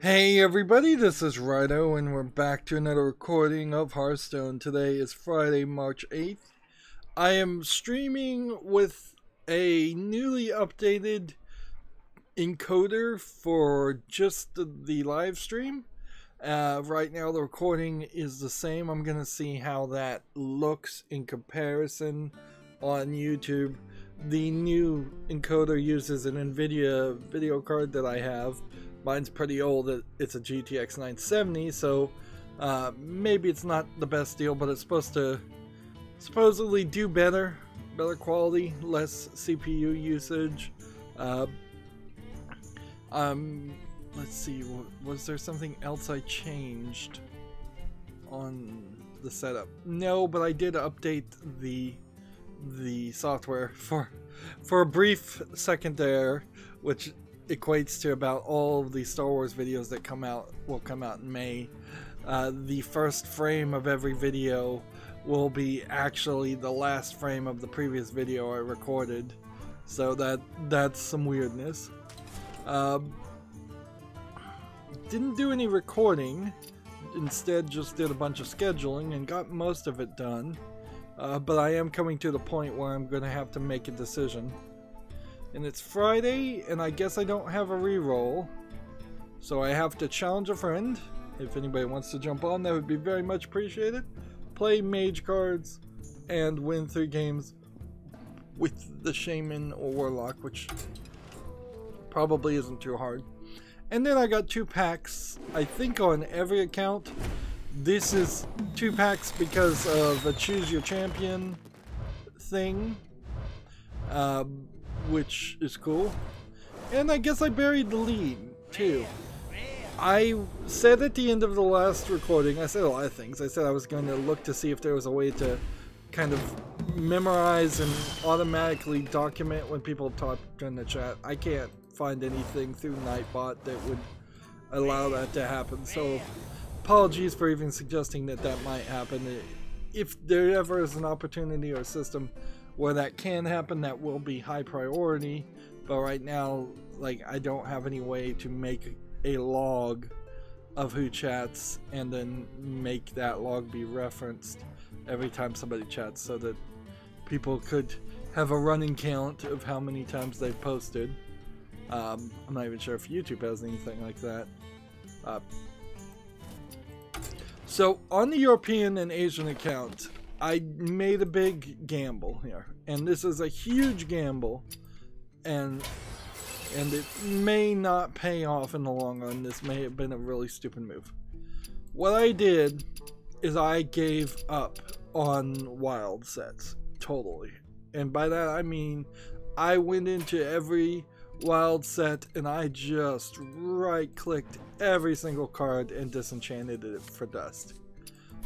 Hey everybody, this is Rydo and we're back to another recording of Hearthstone. Today is Friday, March 8th. I am streaming with a newly updated encoder for just the live stream. Right now the recording is the same. I'm going to see how that looks in comparison on YouTube. The new encoder uses an NVIDIA video card that I have. Mine's pretty old. It's a GTX 970, so maybe it's not the best deal, but it's supposed to supposedly do better quality, less CPU usage. Let's see, was there something else I changed on the setup? No, but I did update the software for a brief second there, which equates to about all of the Star Wars videos that will come out in May. The first frame of every video will be actually the last frame of the previous video I recorded, so that's some weirdness. Didn't do any recording, instead just did a bunch of scheduling and got most of it done, but I am coming to the point where I'm going to have to make a decision. And it's Friday, and I guess I don't have a reroll, so I have to challenge a friend. If anybody wants to jump on, that would be very much appreciated. Play mage cards and win 3 games with the shaman or warlock, which probably isn't too hard. And then I got 2 packs, I think, on every account. This is 2 packs because of a choose your champion thing, which is cool. And I guess I buried the lead too. I said at the end of the last recording, I said a lot of things. I said I was going to look to see if there was a way to kind of memorize and automatically document when people talk in the chat. I can't find anything through Nightbot that would allow that to happen, so apologies for even suggesting that might happen. If there ever is an opportunity or a system where that can happen, that will be high priority, but right now, like, I don't have any way to make a log of who chats and then make that log be referenced every time somebody chats, so that people could have a running count of how many times they've posted. I'm not even sure if YouTube has anything like that. So on the European and Asian account, I made a big gamble here, and this is a huge gamble, and it may not pay off in the long run. This may have been a really stupid move. What I did is I gave up on wild sets totally, and by that I mean I went into every wild set and I just right clicked every single card and disenchanted it for dust.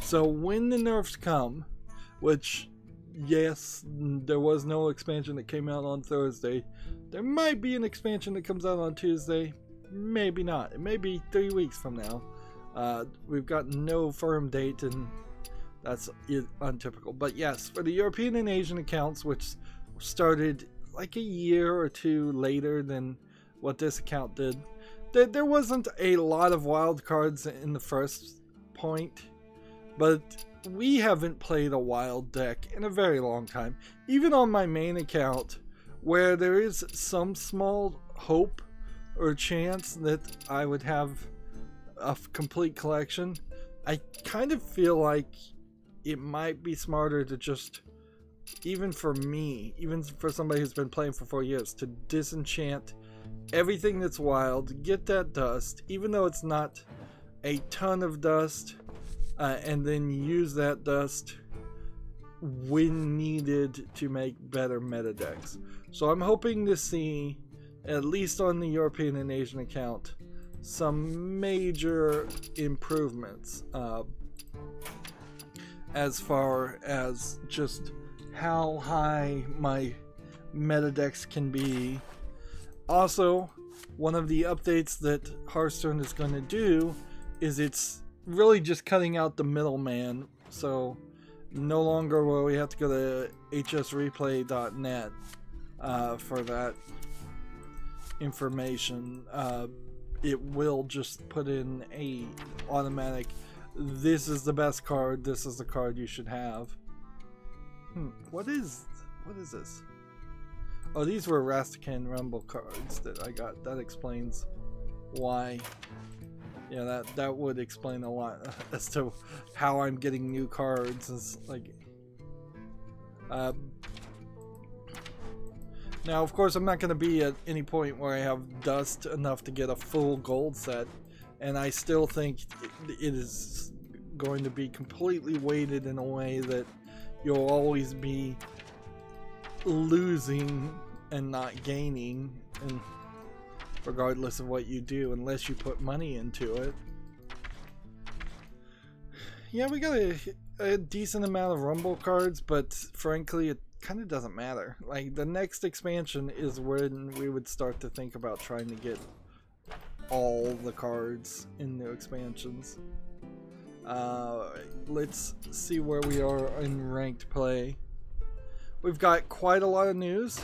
So when the nerfs come, which, yes, there was no expansion that came out on Thursday. There might be an expansion that comes out on Tuesday. Maybe not. It may be 3 weeks from now. We've got no firm date, and that's untypical. But yes, for the European and Asian accounts, which started like a year or 2 later than what this account did, there wasn't a lot of wild cards in the first point, but we haven't played a wild deck in a very long time. Even on my main account, where there is some small hope or chance that I would have a complete collection, I kind of feel like it might be smarter to just, even for me, even for somebody who's been playing for 4 years, to disenchant everything that's wild, get that dust, even though it's not a ton of dust, and then use that dust when needed to make better meta decks. So I'm hoping to see, at least on the European and Asian account, some major improvements as far as just how high my meta decks can be. Also, one of the updates that Hearthstone is going to do is it's really just cutting out the middleman, so no longer will we have to go to hsreplay.net for that information. it will just put in a automatic, this is the best card, this is the card you should have. What is this? Oh, these were Rastakan Rumble cards that I got. That explains why. Yeah, that would explain a lot as to how I'm getting new cards. It's like, now, of course, I'm not going to be at any point where I have dust enough to get a full gold set, and I still think it is going to be completely weighted in a way that you'll always be losing and not gaining, and regardless of what you do, unless you put money into it. Yeah, we got a decent amount of Rumble cards, but frankly, it kind of doesn't matter. Like, the next expansion is when we would start to think about trying to get all the cards in new expansions. Let's see where we are in ranked play. We've got quite a lot of news.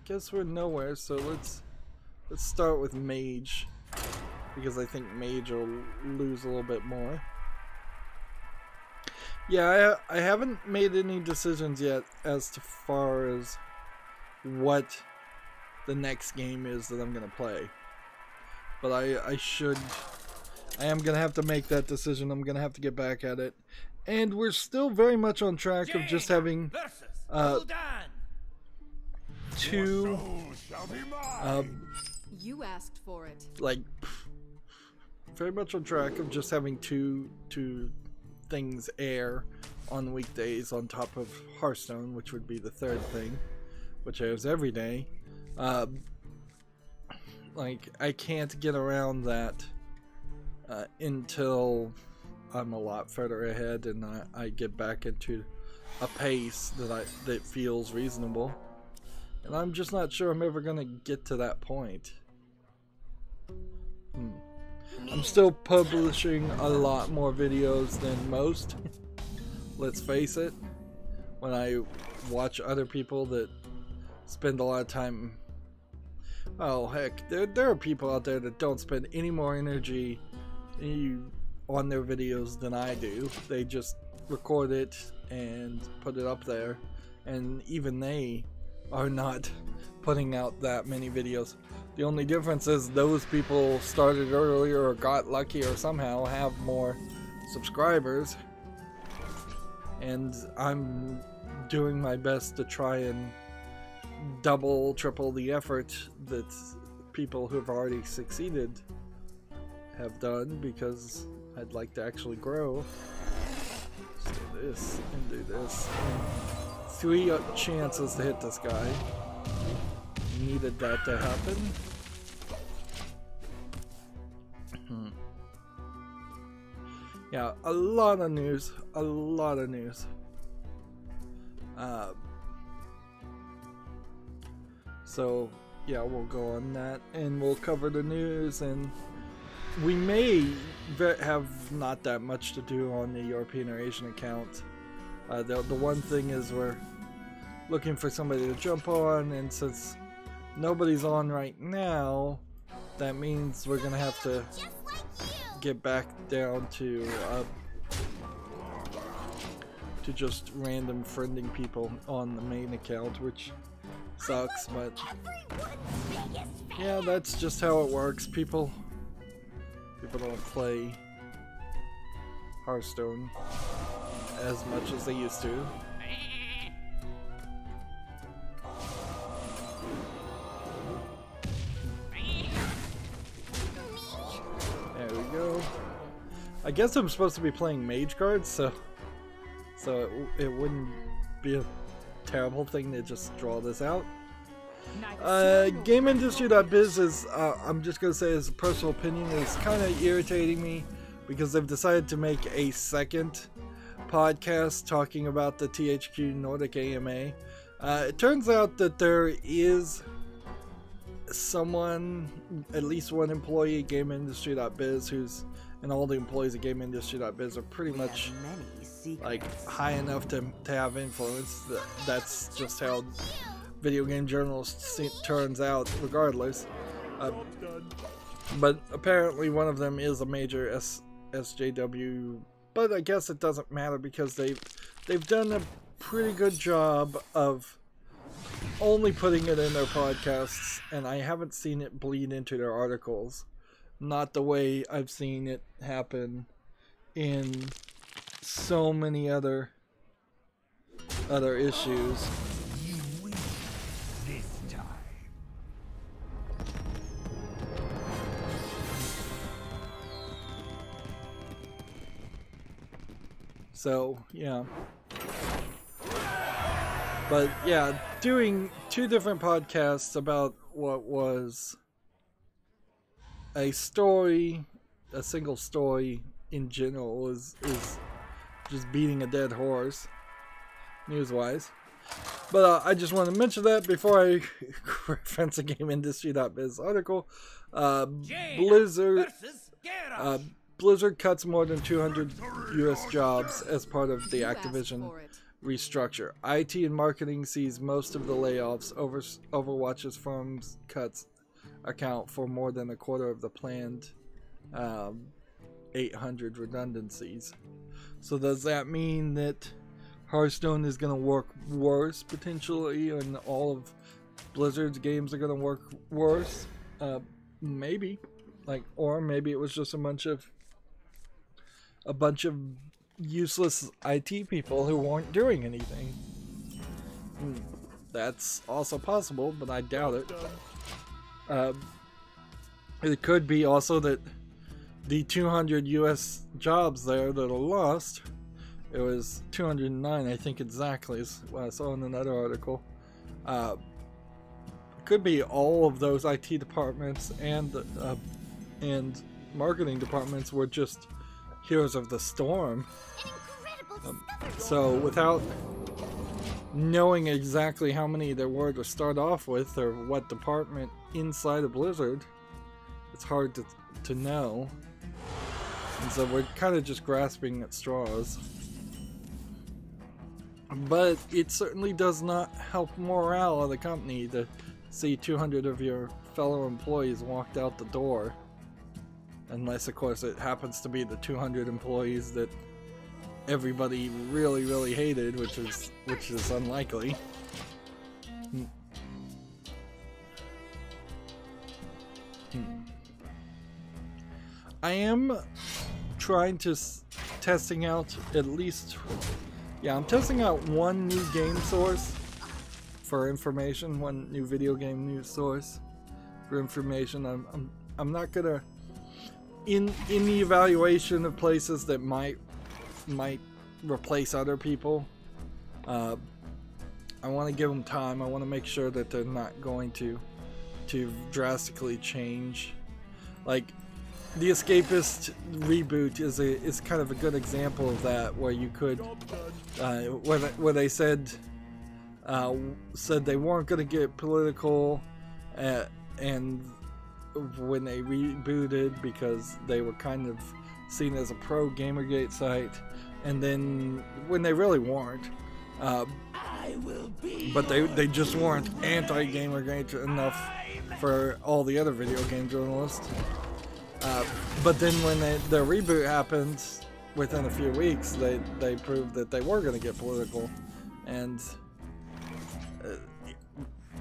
Guess we're nowhere, so let's start with Mage, because I think Mage will lose a little bit more. Yeah, I haven't made any decisions yet as to far as what the next game is that I'm gonna play. But I am gonna have to make that decision. I'm gonna have to get back at it. And we're still very much on track of just having two you asked for it. Like, very much on track of just having two things air on weekdays on top of Hearthstone, which would be the third thing, which airs every day. Like, I can't get around that until I'm a lot further ahead and I get back into a pace that feels reasonable. And I'm just not sure I'm ever gonna get to that point. I'm still publishing a lot more videos than most. Let's face it. When I watch other people that spend a lot of time, oh heck, there are people out there that don't spend any more energy on their videos than I do. They just record it and put it up there, and even they are not putting out that many videos. The only difference is those people started earlier or got lucky or somehow have more subscribers, and I'm doing my best to try and double, triple the effort that people who have already succeeded have done, because I'd like to actually grow. Let's do this and do this. 3 chances to hit this guy. Needed that to happen. Yeah, a lot of news. A lot of news. So, yeah, we'll go on that and we'll cover the news, and we may have not that much to do on the European or Asian account. The one thing is we're looking for somebody to jump on, and since nobody's on right now, that means we're gonna have to get back down to just random friending people on the main account, which sucks, but yeah, that's just how it works. People don't play Hearthstone as much as they used to. There we go. I guess I'm supposed to be playing mage cards, so it wouldn't be a terrible thing to just draw this out. GameIndustry.biz is, I'm just going to say as a personal opinion, is kind of irritating me because they've decided to make a second podcast talking about the THQ Nordic AMA. It turns out that there is someone, at least one employee at GameIndustry.biz who's, and all the employees at GameIndustry.biz are pretty much like high enough to have influence. That's just how video game journalist turns out regardless. But apparently one of them is a major SJW, but I guess it doesn't matter because they've done a pretty good job of only putting it in their podcasts, and I haven't seen it bleed into their articles. Not the way I've seen it happen in so many other issues. You win this time. So, yeah. But yeah, doing 2 different podcasts about what was a story, a single story in general, is just beating a dead horse, news-wise. But I just want to mention that before I reference a GameIndustry.biz article. Blizzard cuts more than 200 U.S. jobs as part of the Activision restructure. IT and marketing sees most of the layoffs. Overwatch's firm's cuts account for more than a quarter of the planned 800 redundancies. So does that mean that Hearthstone is going to work worse potentially, and all of Blizzard's games are going to work worse? Maybe. Or maybe it was just a bunch of useless IT people who weren't doing anything. That's also possible, but I doubt it. It could be also that the 200 US jobs there that are lost, it was 209 I think exactly, is what I saw in another article. Could be all of those IT departments and marketing departments were just heroes of the storm. So without knowing exactly how many there were to start off with, or what department inside of Blizzard, it's hard to know. And so we're kind of just grasping at straws. But it certainly does not help morale of the company to see 200 of your fellow employees walked out the door. Unless, of course, it happens to be the 200 employees that everybody really, really hated, which is unlikely. I am trying to testing out at least. Yeah, I'm testing out one new game source for information, one new video game news source for information. I'm not gonna in the evaluation of places that might replace other people. I want to give them time. I want to make sure that they're not going to drastically change. Like the Escapist reboot is kind of a good example of that, where you could where they said they weren't going to get political, and when they rebooted because they were kind of seen as a pro Gamergate site, and then when they really weren't, but they just weren't anti-Gamergate enough for all the other video game journalists. But then when their reboot happened, within a few weeks, they proved that they were going to get political. And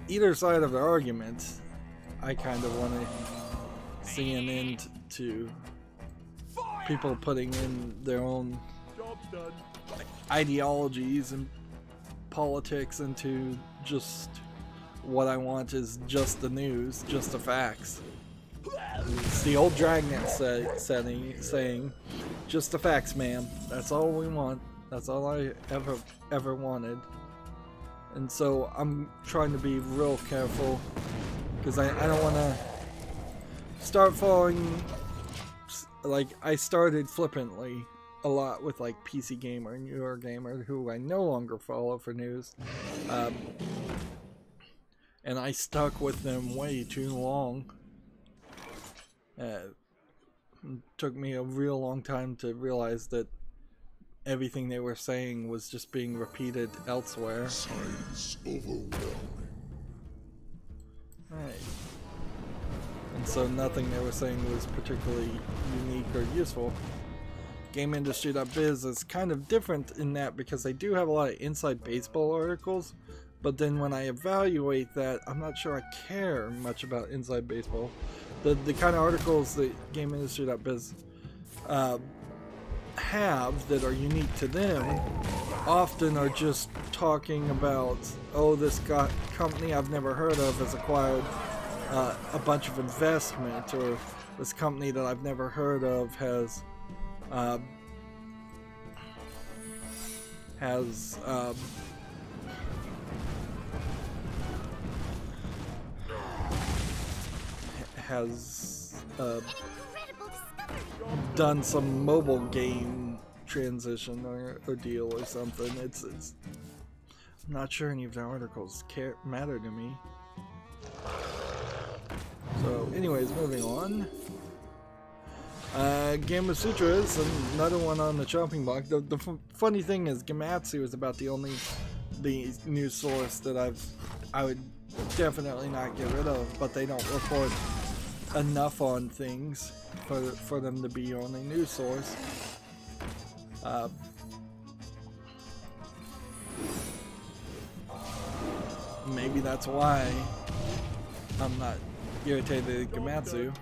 either side of the argument, I kind of want to see an end to people putting in their own ideologies and politics into just what I want is just the news, just the facts. It's the old Dragnet saying, just the facts, ma'am. That's all we want. That's all I ever wanted. And so I'm trying to be real careful, because I don't want to start following. Like, I started flippantly a lot with like PC Gamer and Eurogamer, who I no longer follow for news, and I stuck with them way too long. It took me a real long time to realize that everything they were saying was just being repeated elsewhere. Science overwhelming. Right. And so nothing they were saying was particularly unique or useful. GameIndustry.biz is kind of different in that because they do have a lot of inside baseball articles, but then when I evaluate that, I'm not sure I care much about inside baseball. The kind of articles that GameIndustry.biz have that are unique to them often are just talking about, oh, this company I've never heard of has acquired a bunch of investment, or this company that I've never heard of has done some mobile game transition or deal or something. It's I'm not sure any of their articles matter to me. So anyways, moving on. Gamma Sutra is another one on the chopping block. The funny thing is, Gematsu is about the only news source that I would definitely not get rid of, but they don't report enough on things for them to be your only news source. Maybe that's why I'm not irritated at Gematsu.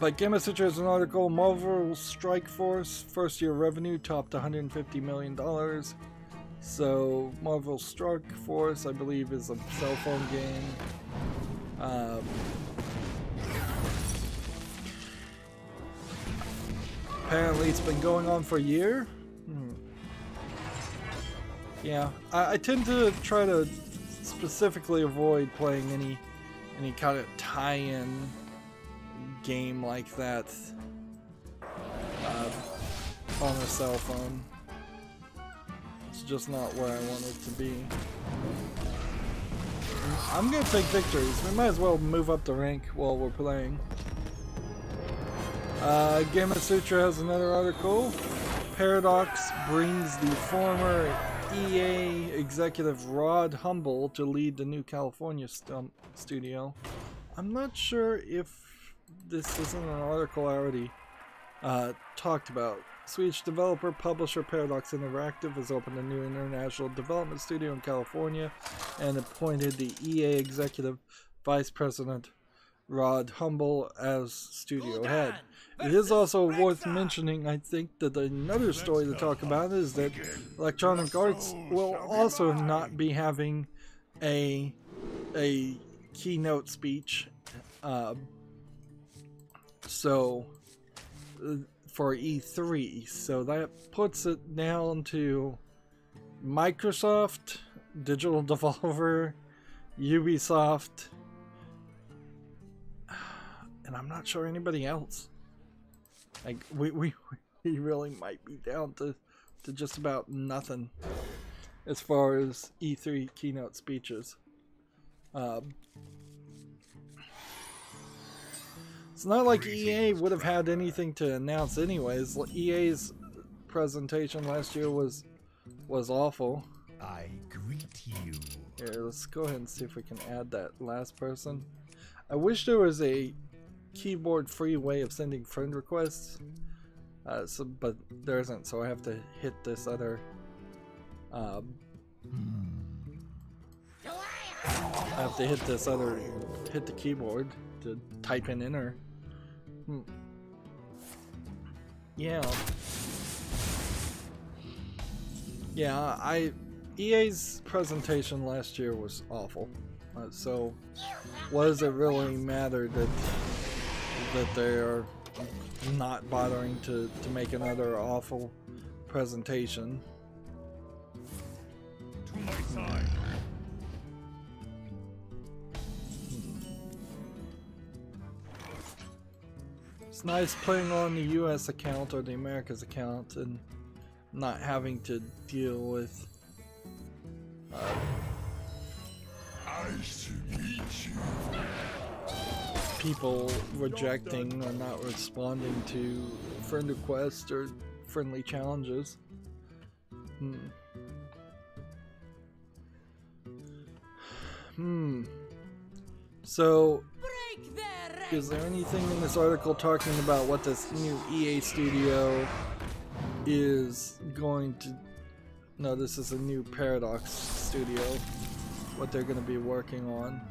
But Gamma Sutra is an article. Marvel Strike Force first year revenue topped $150 million. So Marvel Strike Force, I believe, is a cell phone game. Apparently it's been going on for a year. Yeah, I tend to try to specifically avoid playing any kind of tie-in game like that on a cell phone. It's just not where I want it to be. I'm gonna take victories. We might as well move up the rank while we're playing. Gamma Sutra has another article. Paradox brings the former EA executive Rod Humble to lead the new California studio. I'm not sure if this isn't an article I already talked about. Swedish developer publisher Paradox Interactive has opened a new international development studio in California and appointed the EA executive vice president Rod Humble as studio head. It is also worth mentioning, I think, that another story to talk about is that Electronic Arts will also not be having a keynote speech for E3, so that puts it down to Microsoft, Digital Devolver, Ubisoft, and I'm not sure anybody else. Like we really might be down to just about nothing as far as E3 keynote speeches. It's not like EA would have had anything to announce anyways. EA's presentation last year was awful. I greet you. Here, let's go ahead and see if we can add that last person. I wish there was a keyboard free way of sending friend requests, but there isn't, so I have to hit this other hit the keyboard to type in enter. Yeah, EA's presentation last year was awful. So what does it really matter that they're not bothering to make another awful presentation? To my side. It's nice playing on the US account or the Americas account and not having to deal with people rejecting or not responding to friend requests or friendly challenges. So, is there anything in this article talking about what this new EA studio is going to... No, this is a new Paradox studio. What they're going to be working on.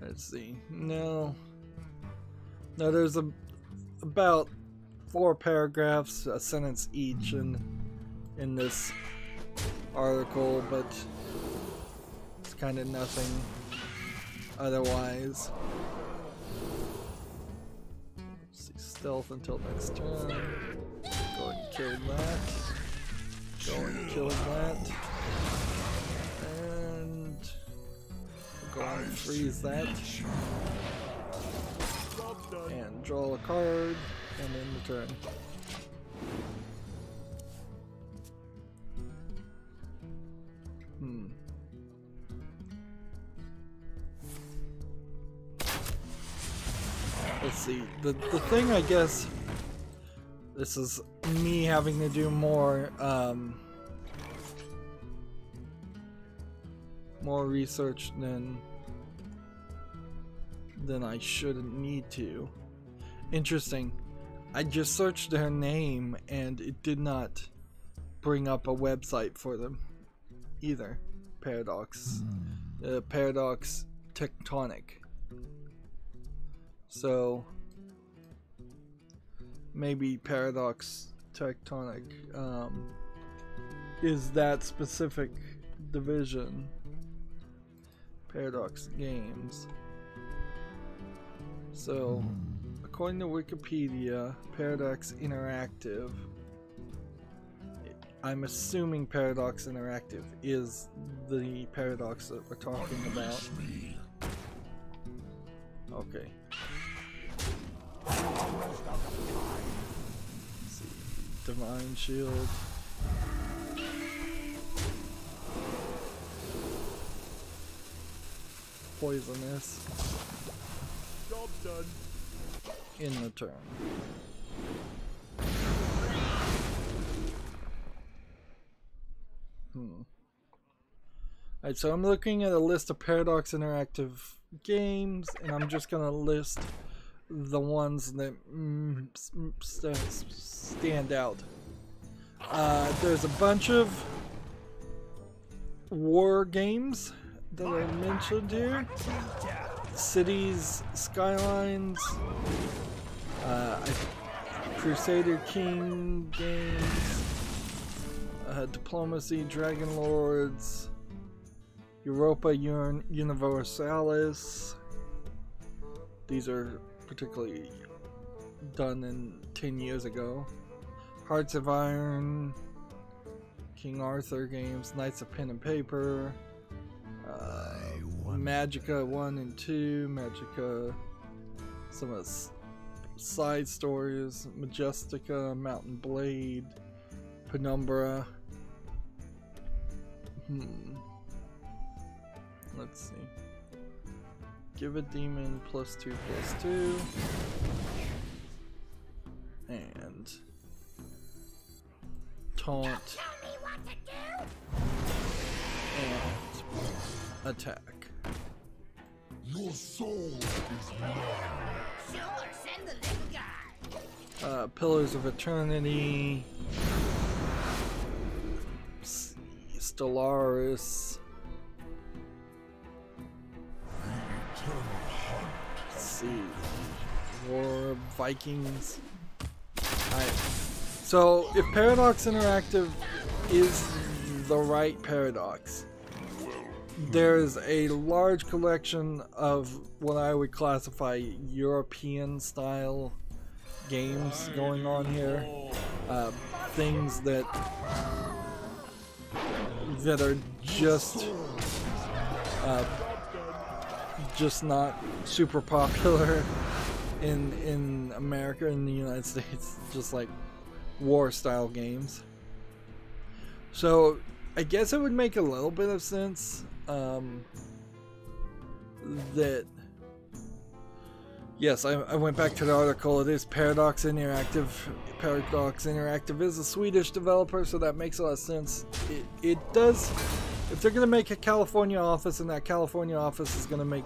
Let's see. No, there's about 4 paragraphs, a sentence each in this article, but it's kind of nothing otherwise. Let's see, stealth until next turn. Go and kill that. Go and kill that. And go and freeze that. And draw a card. And end the turn. Let's see. The thing, I guess, this is me having to do more research than I should need to. Interesting. I just searched their name and it did not bring up a website for them either. Paradox. Paradox Tectonic. So maybe Paradox Tectonic is that specific division. Paradox Games. So according to Wikipedia, Paradox Interactive, I'm assuming Paradox Interactive is the Paradox that we're talking about. Okay. Let's see. Divine Shield. Poisonous. Job done. In the turn. Alright, so I'm looking at a list of Paradox Interactive games, and I'm just gonna list the ones that stand out. There's a bunch of war games that are mentioned here. Cities, Skylines, Crusader King games, Diplomacy, Dragon Lords, Europa Universalis. These are particularly done in 10 years ago. Hearts of Iron, King Arthur games, Knights of Pen and Paper, Magica 1 and 2, Magica, some of the side stories, Majestica, Mountain Blade, Penumbra. Let's see. Give a demon +2/+2. And taunt. And attack. Your soul is mine. Sure, send the little guy. Pillars of Eternity. Stellaris. Let's see. War Vikings. Alright. So if Paradox Interactive is the right Paradox, there's a large collection of what I would classify European style games going on here. Things that are just not super popular in America and the United States, just like war style games. So I guess it would make a little bit of sense that Yes, I went back to the article. It is Paradox Interactive. Paradox Interactive is a Swedish developer, so that makes a lot of sense. It does. If they're going to make a California office, and that California office is going to make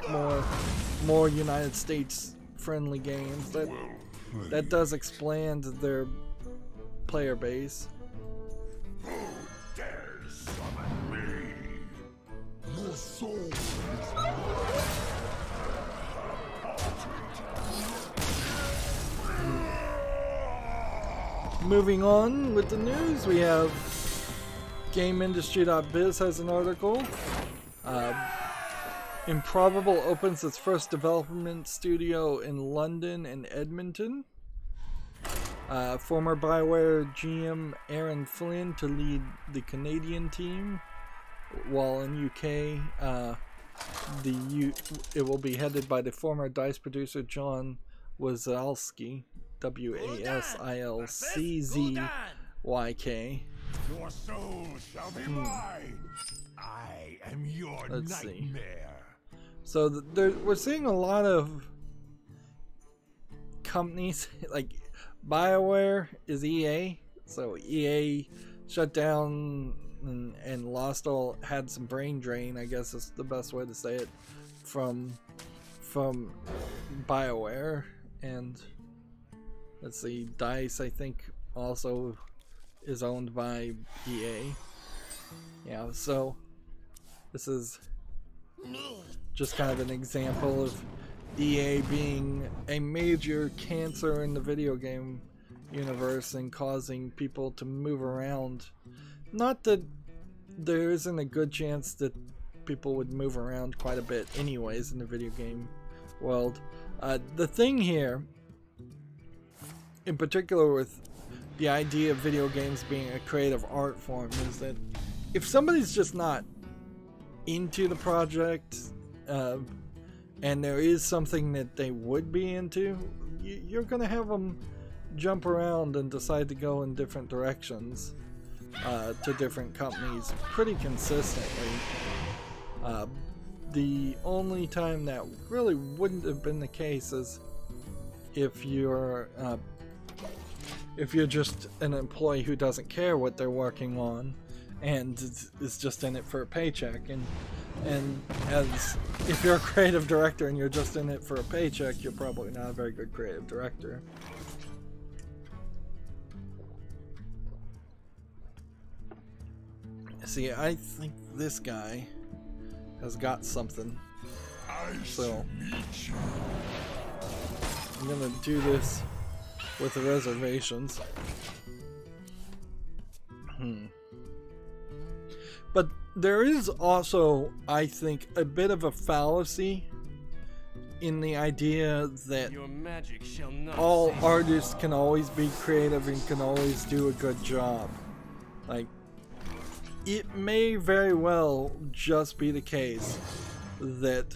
more United States friendly games, that does expand their player base. Who dares summon me? Your soul is Moving on with the news, we have GameIndustry.biz has an article. Improbable opens its first development studio in London and Edmonton. Former BioWare GM Aaron Flynn to lead the Canadian team, while in UK it will be headed by the former DICE producer John Wasilski, WASILCZYK. Your soul shall be mine. I am your nightmare. So we're seeing a lot of companies like BioWare is EA, so EA shut down and had some brain drain, I guess is the best way to say it, from BioWare. And let's see, DICE I think also is owned by EA. Yeah, so this is just kind of an example of EA being a major cancer in the video game universe and causing people to move around. Not that there isn't a good chance that people would move around quite a bit anyways in the video game world. The thing here, in particular with the idea of video games being a creative art form, is that if somebody's just not into the project, and there is something that they would be into, you're gonna have them jump around and decide to go in different directions to different companies pretty consistently. The only time that really wouldn't have been the case is if you're just an employee who doesn't care what they're working on and is just in it for a paycheck. And as if you're a creative director and you're just in it for a paycheck, you're probably not a very good creative director. See, I think this guy has got something. So I'm gonna do this with the reservations. But there is also, I think, a bit of a fallacy in the idea that your magic shall not all artists can always be creative and can always do a good job. Like, it may very well just be the case that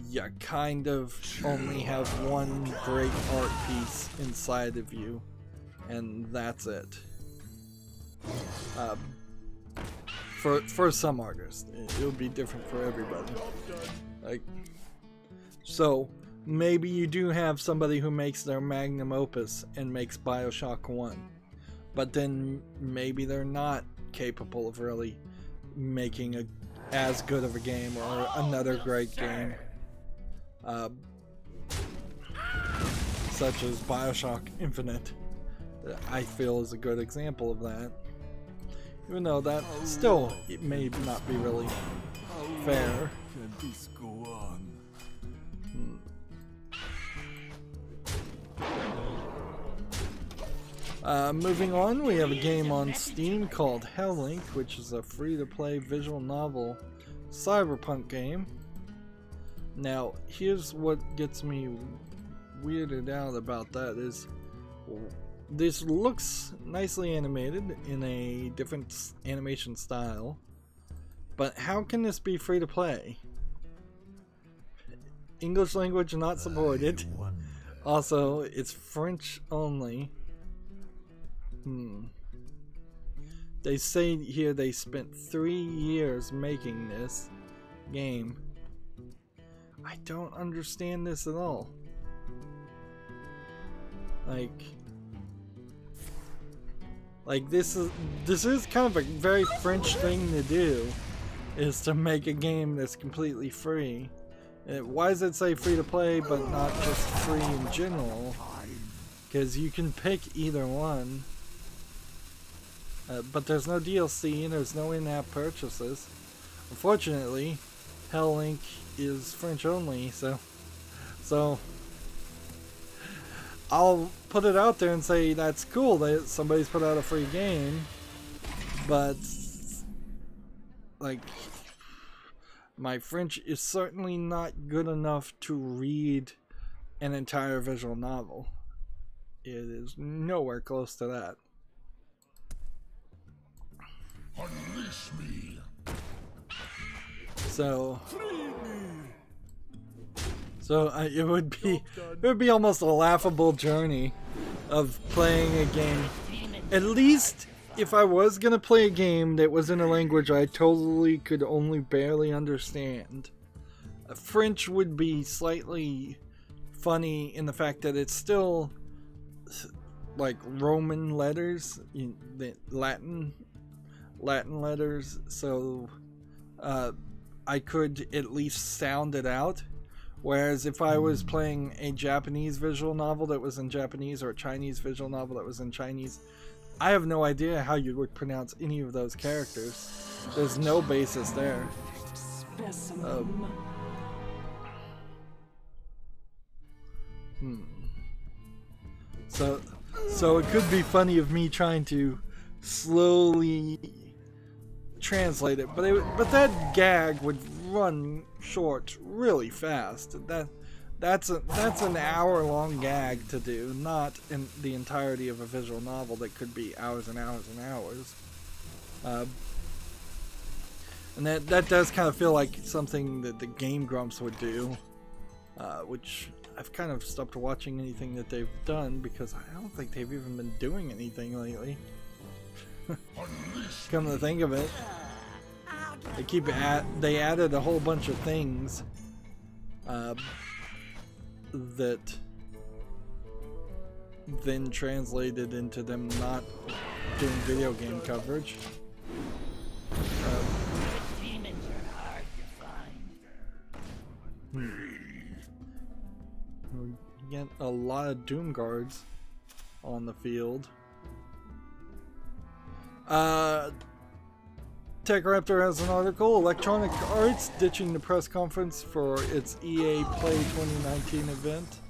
you kind of only have one great art piece inside of you, and that's it. For some artists, it'll be different for everybody. Like, so maybe you do have somebody who makes their magnum opus and makes BioShock 1, but then maybe they're not capable of really making as good of a game or another great game, such as BioShock Infinite. I feel is a good example of that. Even though that still, it may not be really fair. Can this go on? Moving on, we have a game on Steam called Hellink, which is a free-to-play visual novel cyberpunk game. Now, here's what gets me weirded out about that is this looks nicely animated in a different animation style, but how can this be free to play? English language not supported. Also, it's French only. They say here they spent 3 years making this game. I don't understand this at all. Like this is kind of a very French thing to do, is to make a game that's completely free. Why does it say free to play but not just free in general? Because you can pick either one. But there's no DLC and there's no in-app purchases. Unfortunately, Hell Link is French only, so I'll put it out there and say that's cool that somebody's put out a free game, but like my French is certainly not good enough to read an entire visual novel. It is nowhere close to that. Unleash me. So it would be almost a laughable journey of playing a game. At least if I was gonna play a game that was in a language I totally could only barely understand, French would be slightly funny in the fact that it's still like Roman letters, the Latin letters, so I could at least sound it out. Whereas if I was playing a Japanese visual novel that was in Japanese, or a Chinese visual novel that was in Chinese, I have no idea how you would pronounce any of those characters. There's no basis there. So it could be funny of me trying to slowly translate it, but that gag would run short really fast. That's an hour-long gag to do, not in the entirety of a visual novel that could be hours and hours and hours. And that does kind of feel like something that the Game Grumps would do, which I've kind of stopped watching anything that they've done because I don't think they've even been doing anything lately. Come to think of it, they added a whole bunch of things that then translated into them not doing video game coverage. Demons are hard to find. We get a lot of Doom Guards on the field. TechRaptor has an article. Electronic Arts ditching the press conference for its EA Play 2019 event.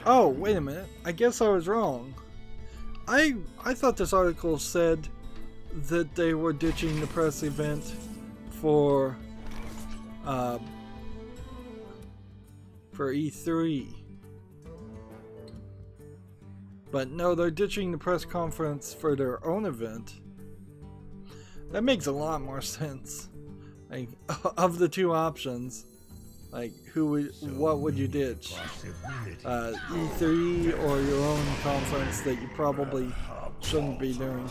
Oh, wait a minute. I guess I was wrong. I thought this article said that they were ditching the press event for E3. But no, they're ditching the press conference for their own event. That makes a lot more sense. Like, of the two options, like, what would you ditch? E3 or your own conference that you probably shouldn't be doing?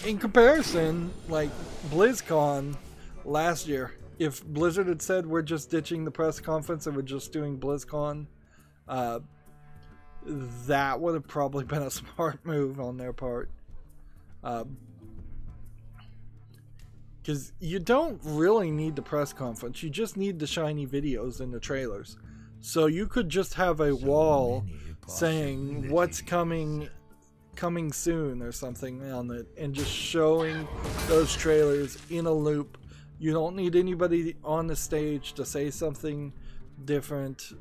In comparison, like BlizzCon last year, if Blizzard had said we're just ditching the press conference and we're just doing BlizzCon, that would have probably been a smart move on their part. Because you don't really need the press conference, you just need the shiny videos and the trailers. So you could just have a wall saying what's coming soon or something on it, and just showing those trailers in a loop. You don't need anybody on the stage to say something different.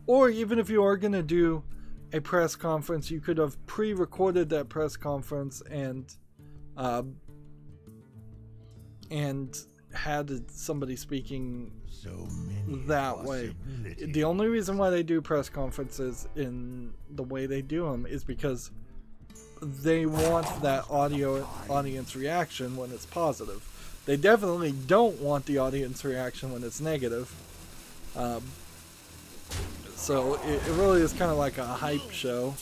Or even if you are going to do a press conference, you could have pre-recorded that press conference and had somebody speaking that way. The only reason why they do press conferences in the way they do them is because they want that audience reaction when it's positive. They definitely don't want the audience reaction when it's negative. So it really is kind of like a hype show.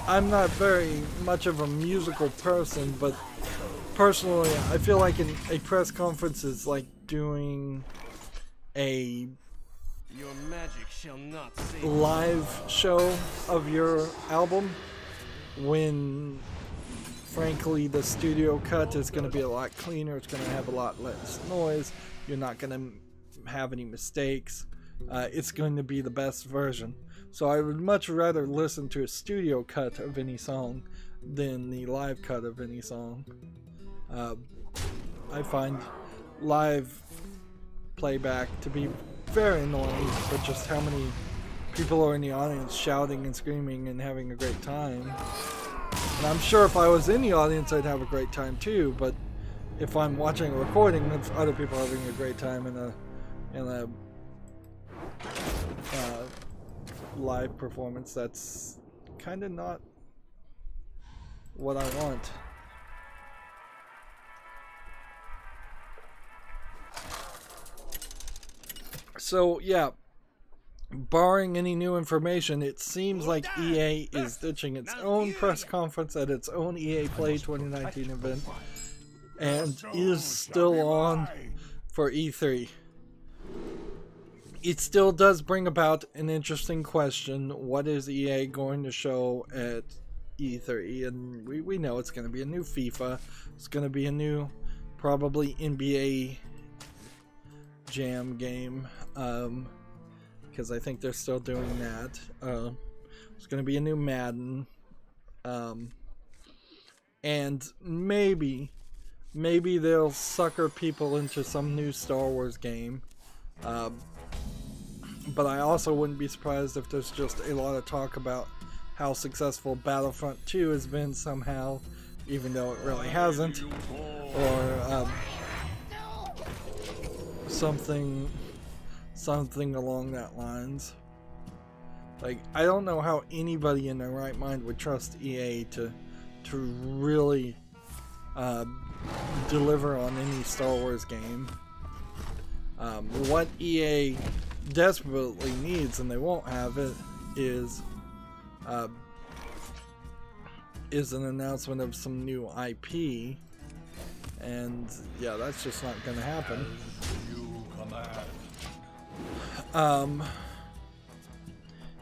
I'm not very much of a musical person, but personally, I feel like a press conference is like doing a Your magic shall not save live show of your album, when frankly the studio cut is going to be a lot cleaner, it's going to have a lot less noise, you're not going to have any mistakes, it's going to be the best version. So I would much rather listen to a studio cut of any song than the live cut of any song. I find live playback to be very annoying, but just how many people are in the audience shouting and screaming and having a great time. And I'm sure if I was in the audience I'd have a great time too, but if I'm watching a recording of other people having a great time in a live performance, that's kind of not what I want. So yeah, barring any new information, it seems like EA is ditching its own press conference at its own EA Play 2019 event and is still on for E3. It still does bring about an interesting question. What is EA going to show at E3? And we know it's going to be a new FIFA. It's going to be a new, probably NBA Jam game. Because I think they're still doing that. It's going to be a new Madden. And maybe they'll sucker people into some new Star Wars game. But I also wouldn't be surprised if there's just a lot of talk about how successful Battlefront 2 has been somehow, even though it really hasn't, or something along that lines. Like, I don't know how anybody in their right mind would trust EA to really deliver on any Star Wars game. What EA desperately needs, and they won't have it, is an announcement of some new IP, and yeah, that's just not going to happen.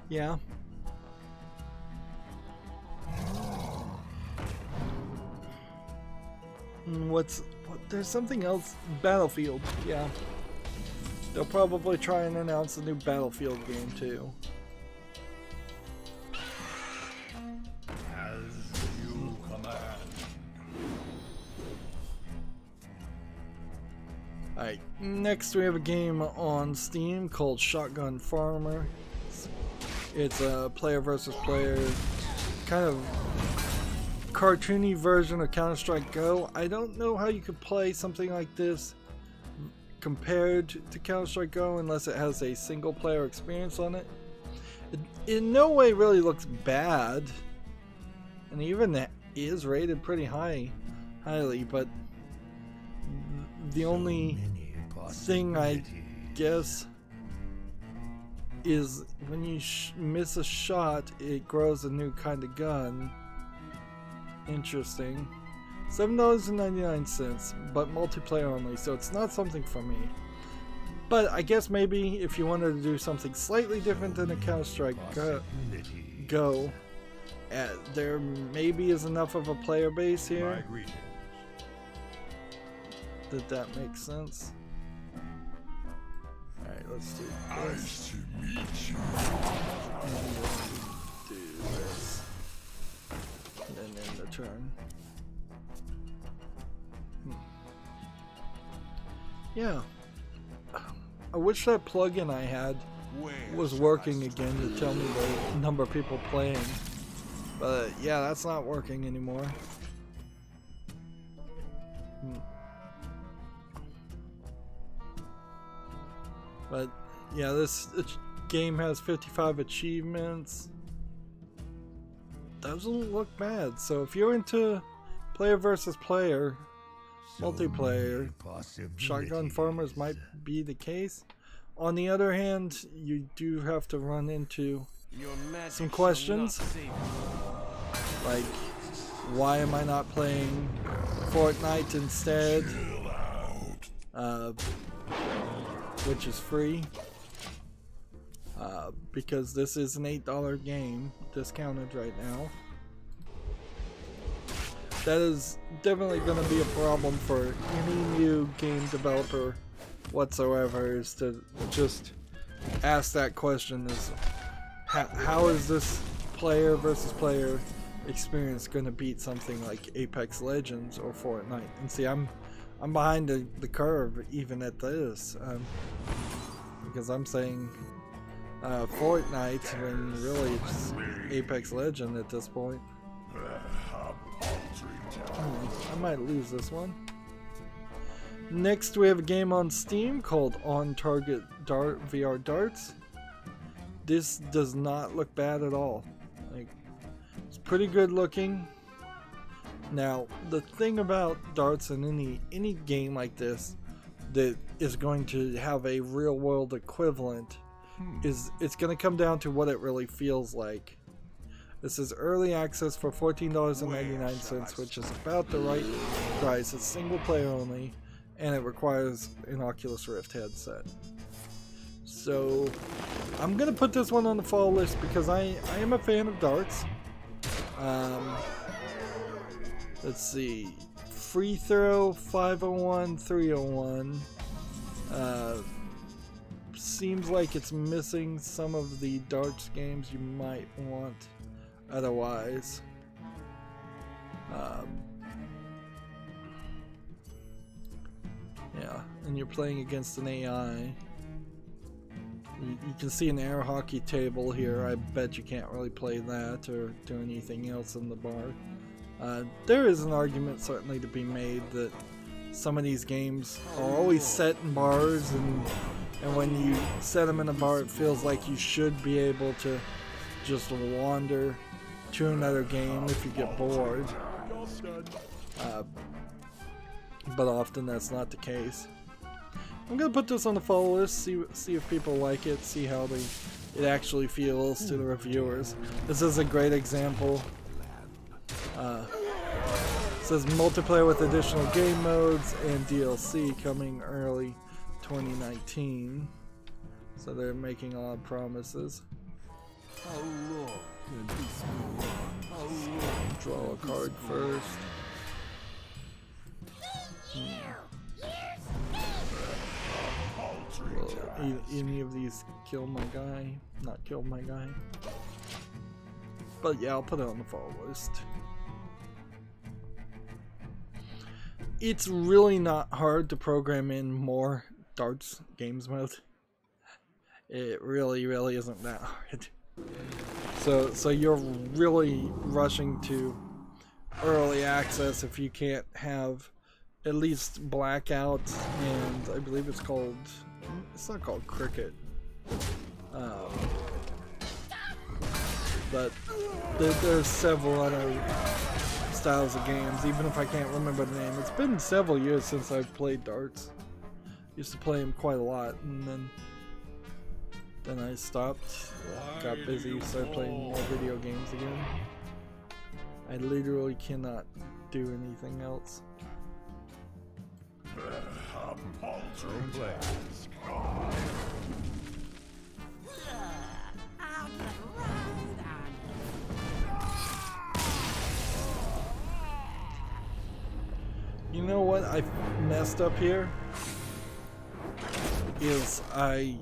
Yeah. There's something else. Battlefield, yeah. They'll probably try and announce a new Battlefield game too. As you command. Alright, next we have a game on Steam called Shotgun Farmer. It's a player versus player kind of cartoony version of Counter-Strike Go. I don't know how you could play something like this compared to Counter-Strike Go unless it has a single player experience on it. It in no way really looks bad, and even that is rated pretty highly, but the only thing I guess is when you miss a shot, it grows a new kind of gun. Interesting. $7.99, but multiplayer only, so it's not something for me. But I guess maybe if you wanted to do something slightly different than a Counter-Strike Go, there maybe is enough of a player base here. Did that make sense? Alright, let's do this. And do this. And then end the turn. Yeah. I wish that plugin I had was working again to tell me the number of people playing. But yeah, that's not working anymore. But yeah, this game has 55 achievements. Doesn't look bad. So if you're into player versus player, multiplayer, Shotgun Farmers might be the case. On the other hand, you do have to run into some questions. Like, why am I not playing Fortnite instead? Which is free. Because this is an $8 game, discounted right now. That is definitely going to be a problem for any new game developer whatsoever, is to just ask that question, is how is this player versus player experience going to beat something like Apex Legends or Fortnite? And see, I'm behind the curve even at this, because I'm saying Fortnite when really it's Apex Legend at this point. I might lose this one. Next we have a game on Steam called On Target VR Darts. This does not look bad at all. Like, it's pretty good looking. Now the thing about darts in any game like this that is going to have a real world equivalent is it's going to come down to what it really feels like. This is early access for $14.99, which is about the right price. It's single player only, and it requires an Oculus Rift headset. So I'm gonna put this one on the fall list because I am a fan of darts. Let's see, free throw 501, 301. Seems like it's missing some of the darts games you might want otherwise. Yeah, and you're playing against an AI. You can see an air hockey table here. I bet you can't really play that or do anything else in the bar. There is an argument certainly to be made that some of these games are always set in bars, and when you set them in a bar, it feels like you should be able to just wander to another game if you get bored. But often that's not the case. I'm gonna put this on the follow list, see if people like it, see how it actually feels to the reviewers. This is a great example. It says multiplayer with additional game modes and DLC coming early 2019. So they're making a lot of promises. Draw a card first. Will any of these kill my guy? Not kill my guy. But yeah, I'll put it on the follow list. It's really not hard to program in more darts games mode. It really isn't that hard. So you're really rushing to early access if you can't have at least Blackout, and I believe it's not called Cricket. But there's several other styles of games, even if I can't remember the name. It's been several years since I've played darts. Used to play them quite a lot, and then I stopped, got busy, started playing more video games again. I literally cannot do anything else. You know what I messed up here? Is I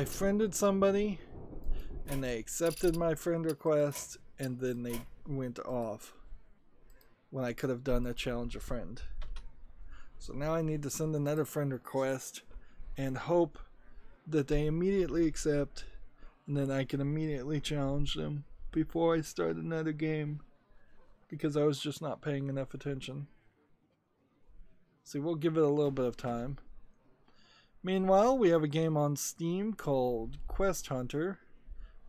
friended somebody and they accepted my friend request and then they went off when I could have done a challenge a friend. So now I need to send another friend request and hope that they immediately accept, and then I can immediately challenge them before I start another game, because I was just not paying enough attention. See, we'll give it a little bit of time. Meanwhile, we have a game on Steam called Quest Hunter,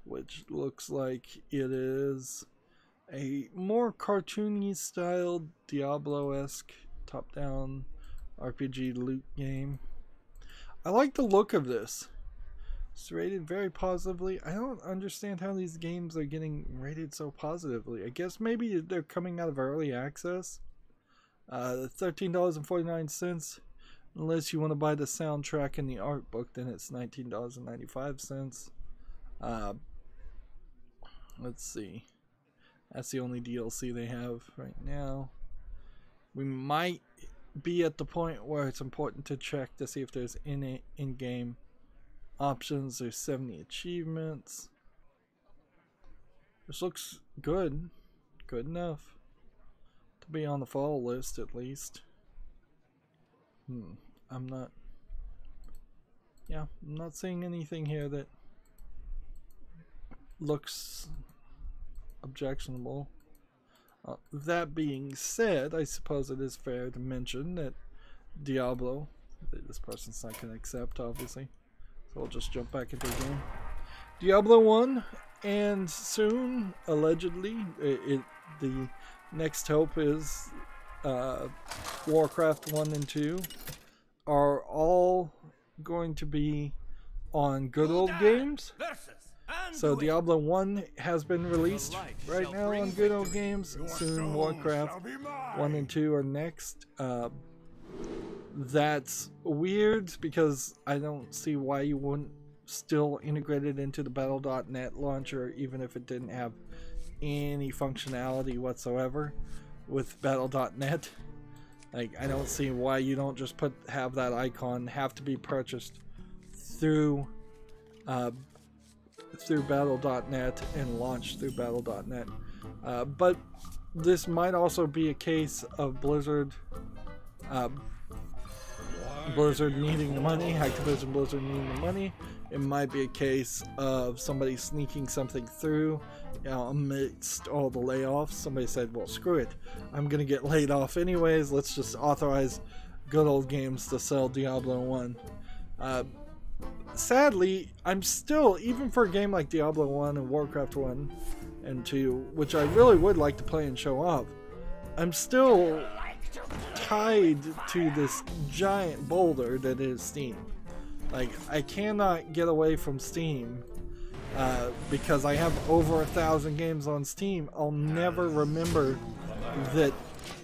which looks like it is a more cartoony styled Diablo-esque top-down RPG loot game. I like the look of this. It's rated very positively. I don't understand how these games are getting rated so positively. I guess maybe they're coming out of early access. $13.49. Unless you want to buy the soundtrack and the art book, then it's $19.95. Let's see. That's the only DLC they have right now. We might be at the point where it's important to check to see if there's any in-game options. There's 70 achievements. This looks good. Good enough to be on the fall list at least. I'm not seeing anything here that looks objectionable. That being said, I suppose it is fair to mention that Diablo, this person's not going to accept obviously, so I'll just jump back into the game. Diablo 1, and soon, allegedly, the next hope is Warcraft 1 and 2 are all going to be on good old games. So Diablo 1 has been released right now on good old games. Soon Warcraft 1 and 2 are next. That's weird because I don't see why you wouldn't still integrate it into the Battle.net launcher even if it didn't have any functionality whatsoever with Battle.net. Like, I don't see why you don't just have that icon have to be purchased through Battle.net and launched through Battle.net. But this might also be a case of Blizzard needing the money, Activision Blizzard needing the money. It might be a case of somebody sneaking something through, amidst all the layoffs. Somebody said, well, screw it, I'm gonna get laid off anyways, let's just authorize good old games to sell Diablo 1. Sadly, I'm still, even for a game like Diablo 1 and Warcraft 1 and 2, which I really would like to play and show off, I'm still tied to this giant boulder that is Steam. Like, I cannot get away from Steam because I have over 1,000 games on Steam. I'll never remember that,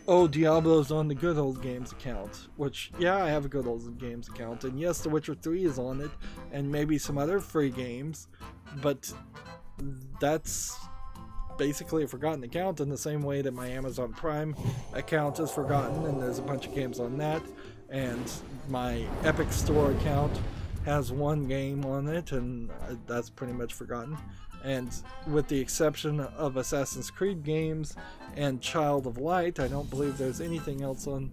oh, Diablo's on the good old games account, which, yeah, I have a good old games account, and yes, The Witcher 3 is on it, and maybe some other free games, but that's basically a forgotten account in the same way that my Amazon Prime account is forgotten, and there's a bunch of games on that, and my Epic Store account has one game on it, and that's pretty much forgotten. And with the exception of Assassin's Creed games and Child of Light, I don't believe there's anything else on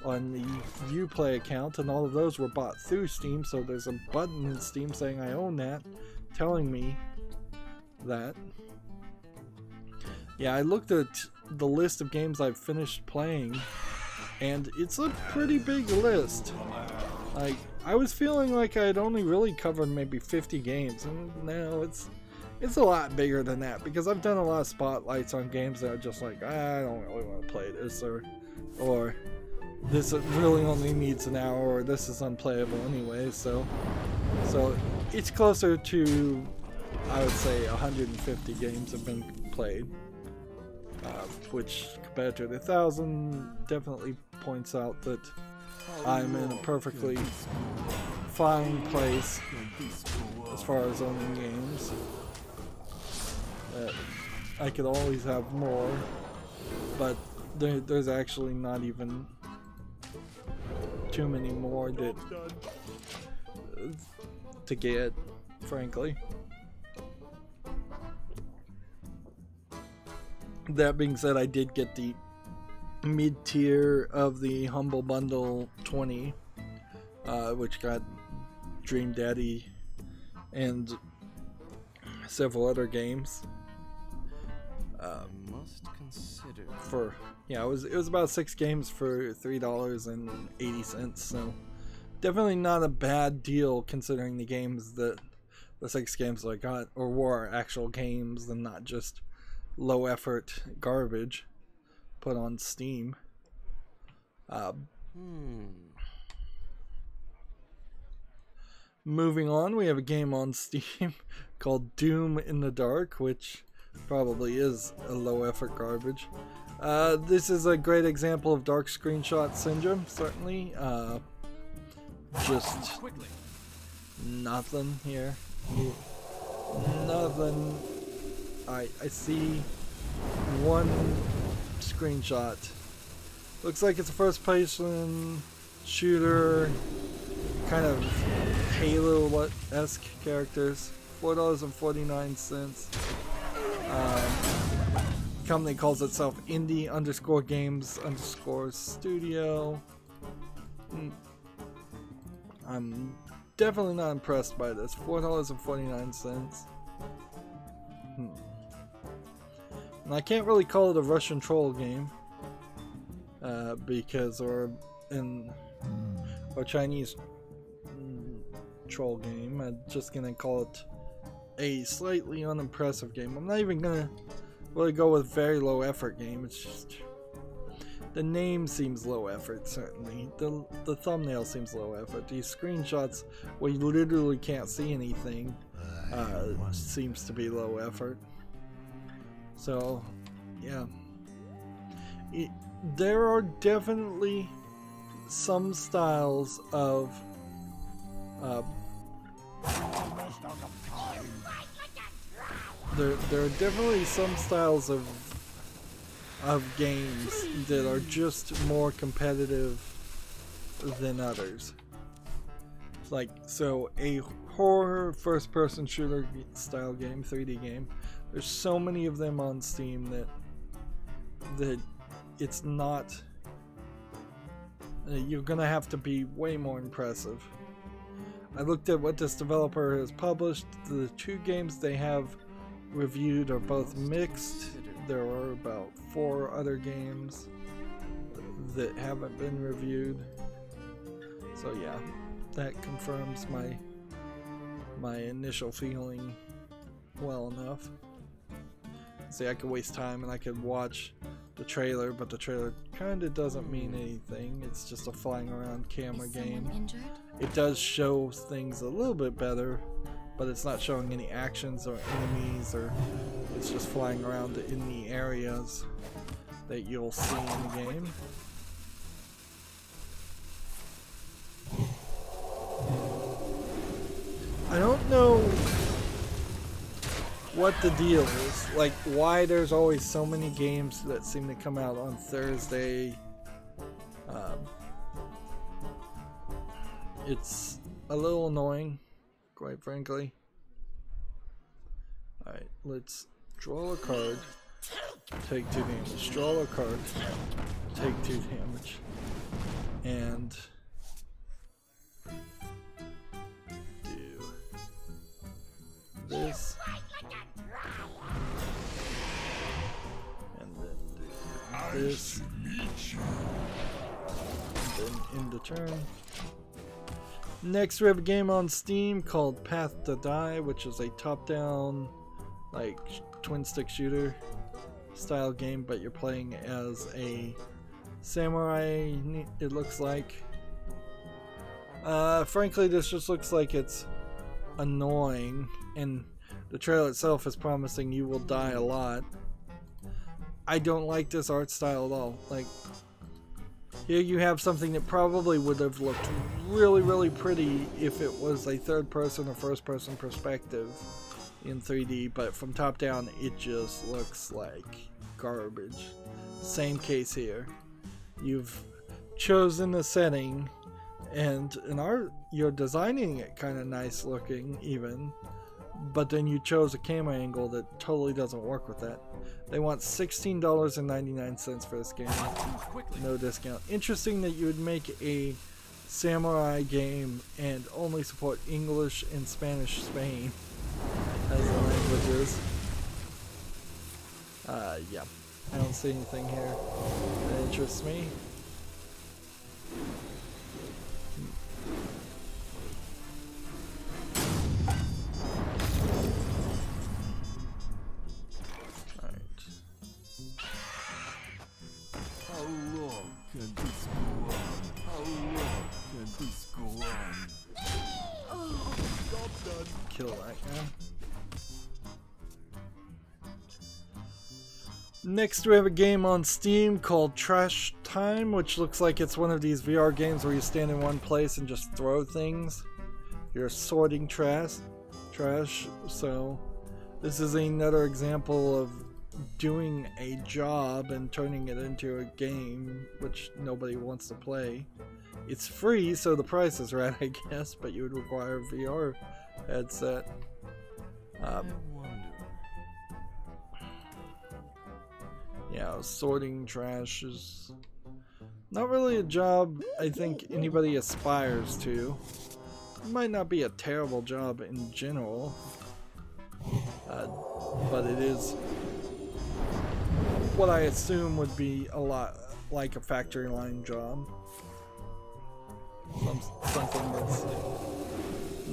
the Uplay account, and all of those were bought through Steam, so there's a button in Steam saying I own that, telling me that. Yeah, I looked at the list of games I've finished playing, and it's a pretty big list. Like, I was feeling like I'd only really covered maybe 50 games, and now it's a lot bigger than that, because I've done a lot of spotlights on games that are just like, I don't really want to play this, or this really only needs an hour, or this is unplayable anyway, so it's closer to, I would say, 150 games have been played, which compared to the 1,000 definitely points out that I'm in a perfectly fine place as far as owning games. I could always have more, but there's actually not even too many more to get, frankly. That being said, I did get the mid-tier of the Humble Bundle 20, which got Dream Daddy and several other games. Must consider. For it was about 6 games for $3.80, so definitely not a bad deal considering the games that the 6 games that I got were actual games and not just low effort garbage put on Steam. Moving on, we have a game on Steam called Doom in the Dark, which probably is a low effort garbage. This is a great example of dark screenshot syndrome, certainly. Just nothing here. Nothing. I see one screenshot. Looks like it's a first person shooter, kind of Halo-esque characters. $4.49. Company calls itself indie_games_studio. I'm definitely not impressed by this. $4.49. And I can't really call it a Russian troll game, because or Chinese troll game. I'm just gonna call it a slightly unimpressive game. I'm not even gonna really go with very low effort game. It's just the name seems low effort, certainly. The thumbnail seems low effort. These screenshots where you literally can't see anything seems to be low effort. So yeah, there are definitely some styles of there are definitely some styles of games that are just more competitive than others. Like, so a horror first-person shooter style game, 3D game, there's so many of them on Steam that it's not, you're gonna have to be way more impressive. I looked at what this developer has published. The two games they have reviewed are both mixed. There are about 4 other games that haven't been reviewed. So yeah, that confirms my initial feeling well enough. See, I could waste time and I could watch the trailer, but the trailer kind of doesn't mean anything. It's just a flying around camera game. It does show things a little bit better, but it's not showing any actions or enemies, or it's just flying around in the areas that you'll see in the game. I don't know what the deal is, like why there's always so many games that seem to come out on Thursday. It's a little annoying, quite frankly. Alright, let's draw a card, take 2 damage, draw a card, take 2 damage, and do this, and then do this, and then end the turn. Next we have a game on Steam called Path to Die, which is a top-down, like, twin-stick shooter style game, but you're playing as a samurai, it looks like. Frankly, this just looks like it's annoying, and the trailer itself is promising you will die a lot. I don't like this art style at all. Like, here you have something that probably would have looked really, really pretty if it was a third-person or first-person perspective in 3D, but from top down it just looks like garbage. Same case here. You've chosen a setting and you're designing it kind of nice looking even, but then you chose a camera angle that totally doesn't work with that. They want $16.99 for this game. No discount. Interesting that you would make a samurai game and only support English and Spanish Spain as the languages. Yeah. I don't see anything here that interests me. Can this go on? How long can this go on? Next we have a game on Steam called Trash Time, which looks like it's one of these VR games where you stand in one place and just throw things. You're sorting trash. So this is another example of doing a job and turning it into a game, which nobody wants to play. It's free, so the price is right, I guess, but you would require a VR headset. Yeah, sorting trash is not really a job I think anybody aspires to. It might not be a terrible job in general, but it is what I assume would be a lot like a factory line job. Something that's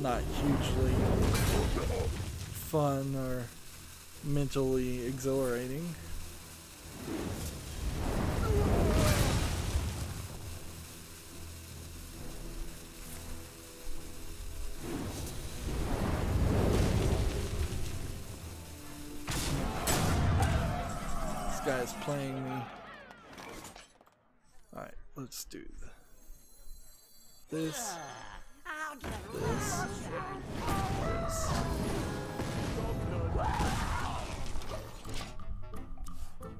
not hugely fun or mentally exhilarating. This guy's playing me. Alright, let's do this.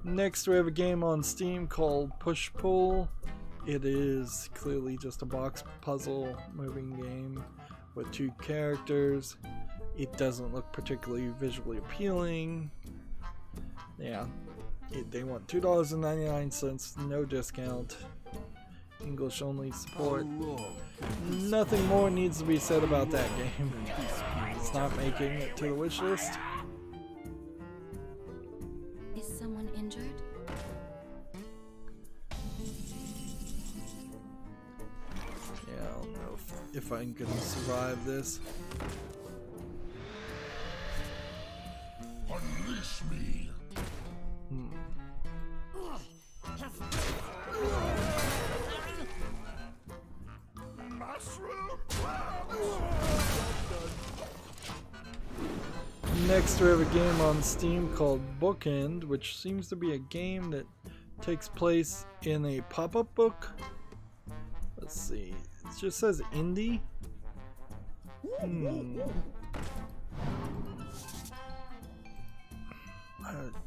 Next we have a game on Steam called Push Pull. It is clearly just a box puzzle moving game with 2 characters. It doesn't look particularly visually appealing. Yeah, they want $2.99, no discount. English only support. Nothing more needs to be said about that game. It's not making it to the wish list. Is someone injured? Yeah, I don't know if I'm gonna survive this. Unleash me. Next we have a game on Steam called Bookend, which seems to be a game that takes place in a pop-up book. Let's see, it just says indie.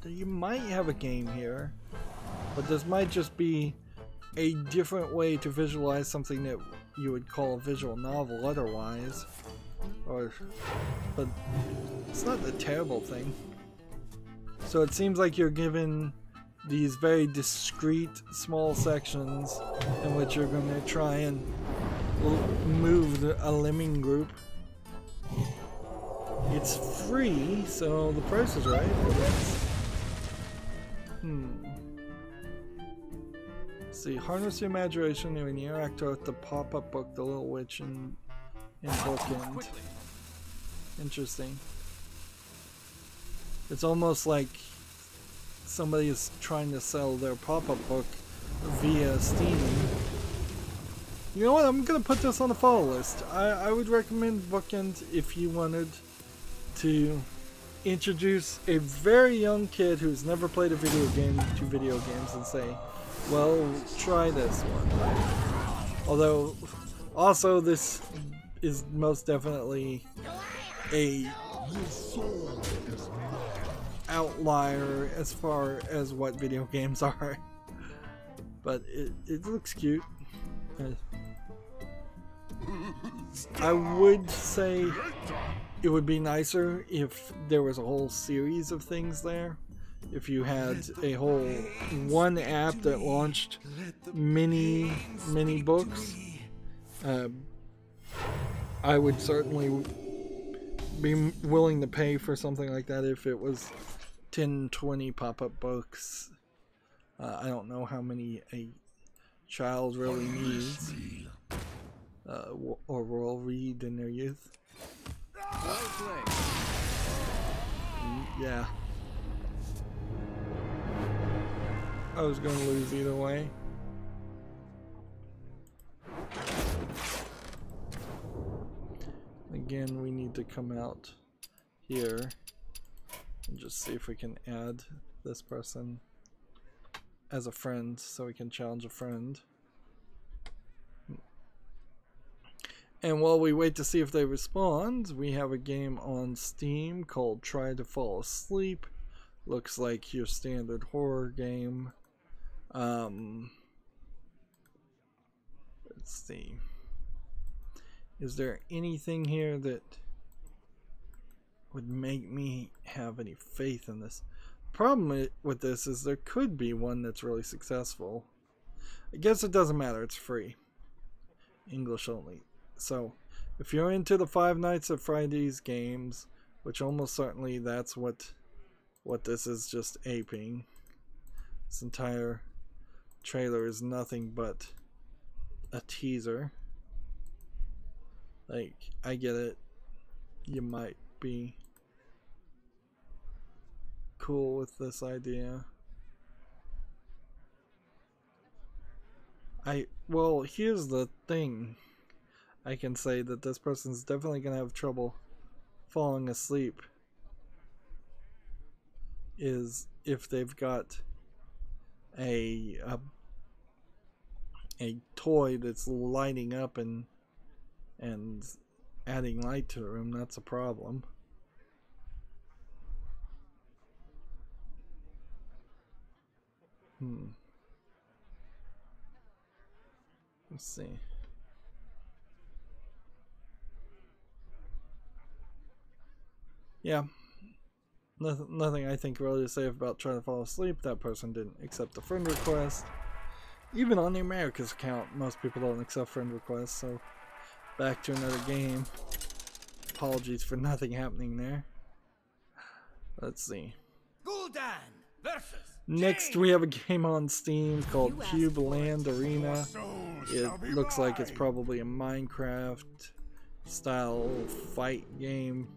You might have a game here, but this might just be a different way to visualize something that you would call a visual novel otherwise. But it's not a terrible thing. So it seems like you're given these very discrete small sections in which you're going to try and move a lemming group. It's free, so the price is right. See, harness your imagination when you interact with the pop-up book, The Little Witch, and Bookend. Interesting. It's almost like somebody is trying to sell their pop-up book via Steam. You know what? I'm gonna put this on the follow list. I would recommend Bookend if you wanted to introduce a very young kid who's never played a video game to video games and say, well, try this one. Although, also this is most definitely a outlier as far as what video games are. But it looks cute. I would say it would be nicer if there was a whole series of things there. If you had a whole one app that launched many books, I would certainly be willing to pay for something like that if it was 10-20 pop-up books. I don't know how many a child really needs or will read in their youth. Yeah. I was going to lose either way. Again, we need to come out here and just see if we can add this person as a friend so we can challenge a friend. And while we wait to see if they respond, we have a game on Steam called Try to Fall Asleep. Looks like your standard horror game. Let's see. Is there anything here that would make me have any faith in this? Problem with this is there could be one that's really successful. I guess it doesn't matter, it's free. English only. So if you're into the Five Nights at Freddy's games, which almost certainly that's what this is just aping. This entire trailer is nothing but a teaser. Like, I get it. You might be cool with this idea. Well, here's the thing. I can say that this person's definitely gonna have trouble falling asleep is if they've got a toy that's lighting up and adding light to the room. That's a problem. Let's see. Yeah. Nothing I think really to say about trying to fall asleep. That person didn't accept the friend request. Even on the America's account, most people don't accept friend requests, so back to another game. Apologies for nothing happening there. Let's see. Gul'dan versus Next we have a game on Steam called Cube Land Arena. It looks like it's probably a Minecraft style fight game.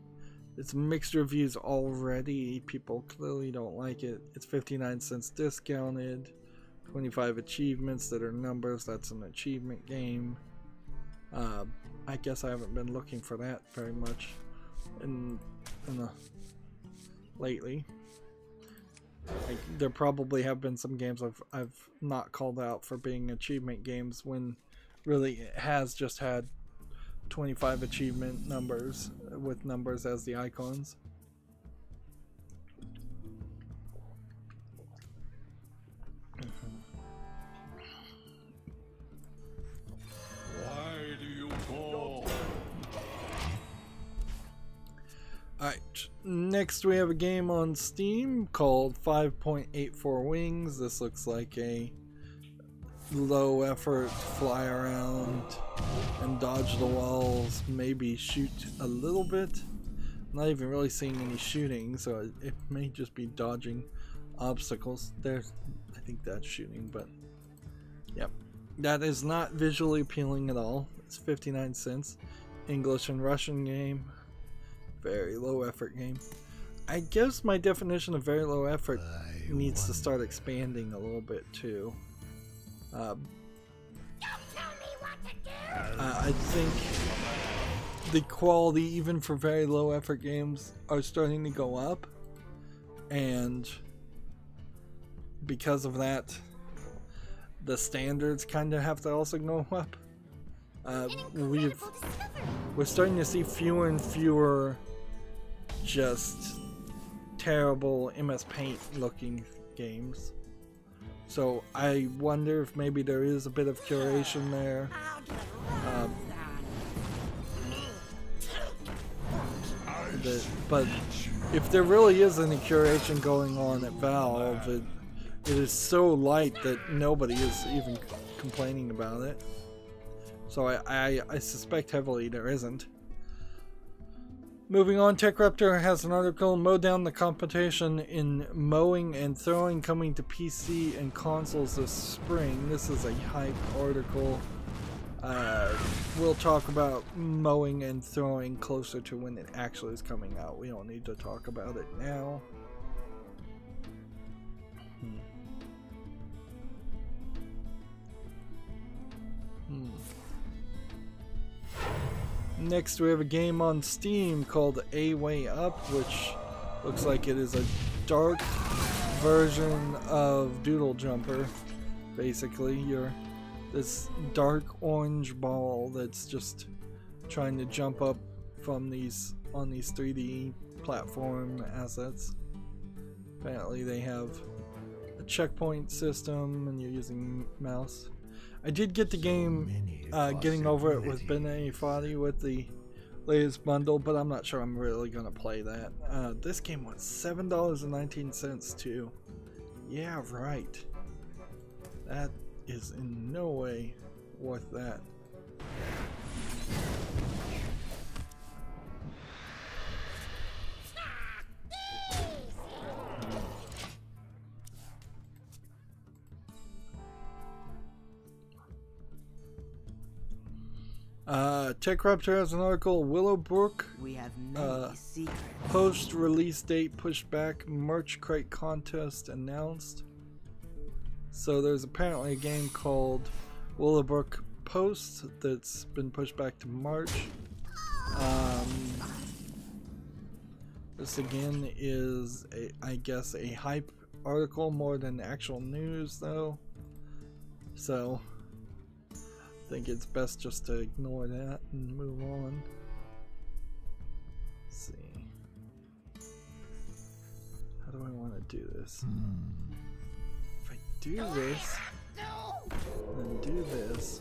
It's mixed reviews already. People clearly don't like it. It's 59 cents discounted. 25 achievements that are numbers. That's an achievement game. I guess I haven't been looking for that very much lately. There probably have been some games I've not called out for being achievement games when really it has just had 25 achievement numbers with numbers as the icons. Why do you call? Alright, next we have a game on Steam called 5.84 Wings. This looks like a low effort fly around and dodge the walls, maybe shoot a little bit. I'm not even really seeing any shooting, so it may just be dodging obstacles. There's, I think that's shooting, but yep. That is not visually appealing at all. It's 59 cents. English and Russian game. Very low effort game. I guess my definition of very low effort needs to start expanding a little bit too. I think the quality, even for very low effort games, are starting to go up, and because of that, the standards kind of have to also go up. We're starting to see fewer and fewer just terrible MS Paint looking games. So I wonder if maybe there is a bit of curation there. But if there really is any curation going on at Valve, it is so light that nobody is even complaining about it. So I suspect heavily there isn't. Moving on, TechRaptor has an article, Mow Down the Competition in Mowing and Throwing coming to PC and consoles this spring. This is a hype article. We'll talk about mowing and throwing closer to when it actually is coming out. We don't need to talk about it now. Next we have a game on Steam called A Way Up, which looks like it is a dark version of Doodle Jumper. Basically, you're this dark orange ball that's just trying to jump up from these 3D platform assets. Apparently they have a checkpoint system and you're using mouse. I did get the game getting over it with Bene Foddy with the latest bundle, but I'm not sure I'm really gonna play that. This game was $7.19 too. Yeah, right. That is in no way worth that. TechRaptor has an article. Willowbrook We have many secrets. post-release date pushed back. Merch crate contest announced. So there's apparently a game called Willowbrook Post that's been pushed back to March. This again is I guess a hype article more than actual news though. So I think it's best just to ignore that and move on. Let's see. How do I want to do this? If I do this, then do this,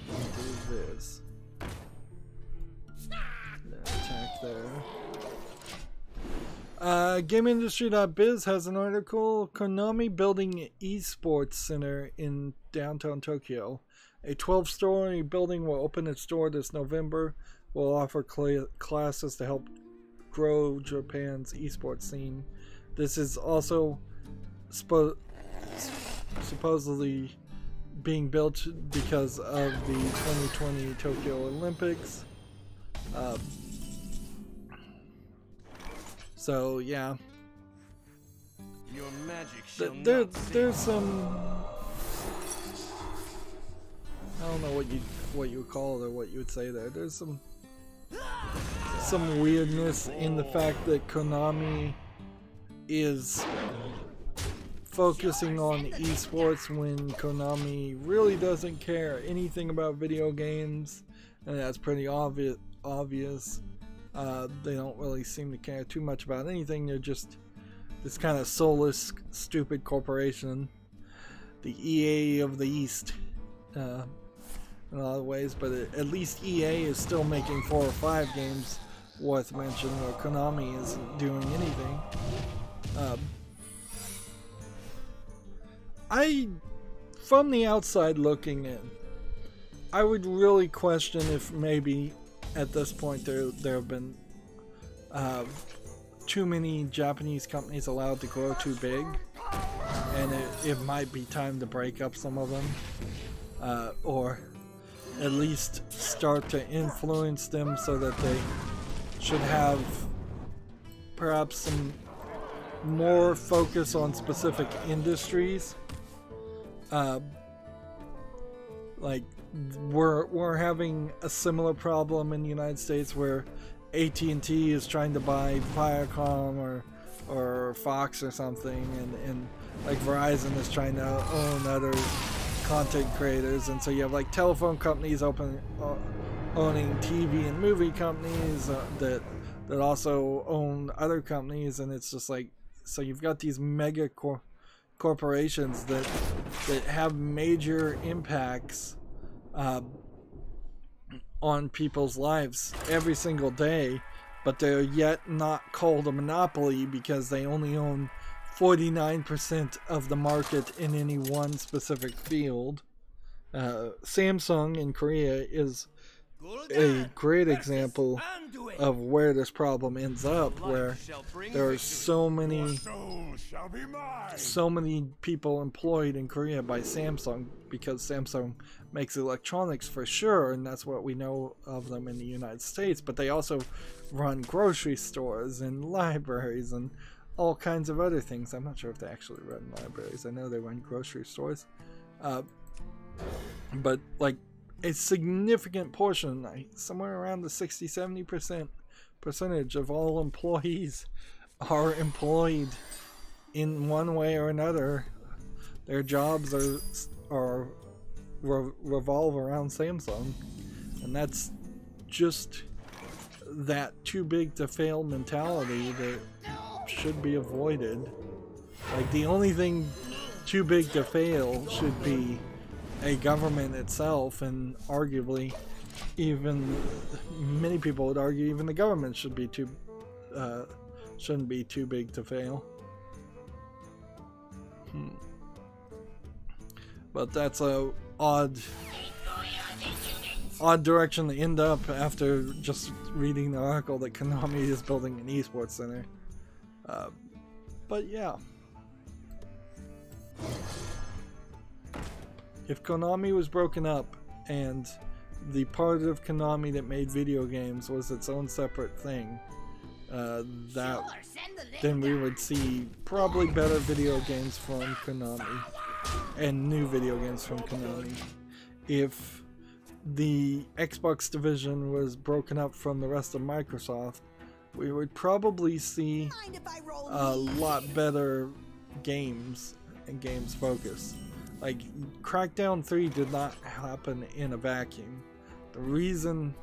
and do this, then attack there. GameIndustry.biz has an article. Konami building esports center in downtown Tokyo. A 12-story building will open its door this November. Will offer classes to help grow Japan's esports scene. This is also supposedly being built because of the 2020 Tokyo Olympics. So yeah, Your magic shall there's some, I don't know what you would call it or what you would say there. There's some weirdness in the fact that Konami is focusing on esports when Konami really doesn't care anything about video games, and that's pretty obvious. They don't really seem to care too much about anything. They're just this kind of soulless, stupid corporation, the EA of the East, in a lot of ways. But at least EA is still making 4 or 5 games worth mentioning, or Konami isn't doing anything. From the outside looking in, I would really question if maybe at this point there have been too many Japanese companies allowed to grow too big, and it might be time to break up some of them, or at least start to influence them so that they should have perhaps some more focus on specific industries. Like we're having a similar problem in the United States where AT&T is trying to buy Viacom or Fox or something, and like Verizon is trying to own other content creators, and so you have like telephone companies owning TV and movie companies that also own other companies, and it's just like, so you've got these mega corporations that have major impacts on people's lives every single day, but they're yet not called a monopoly because they only own 49% of the market in any one specific field. Samsung in Korea is a great example of where this problem ends up, where there are so many people employed in Korea by Samsung, because Samsung makes electronics for sure, and that's what we know of them in the United States, but they also run grocery stores and libraries and all kinds of other things. I'm not sure if they actually run libraries. I know they run grocery stores, but like a significant portion, somewhere around the 60-70% percentage of all employees are employed in one way or another. Their jobs revolve around Samsung, and that's just that too big to fail mentality that should be avoided. Like, the only thing too big to fail should be a government itself, and arguably even many people would argue even the government should be shouldn't be too big to fail. But that's a odd direction to end up after just reading the article that Konami is building an esports center. But yeah, if Konami was broken up and the part of Konami that made video games was its own separate thing, then we would see probably better video games from Konami and new video games from Konami. If the Xbox division was broken up from the rest of Microsoft, we would probably see a lot better games and games focus. Like, Crackdown 3 did not happen in a vacuum. The reason,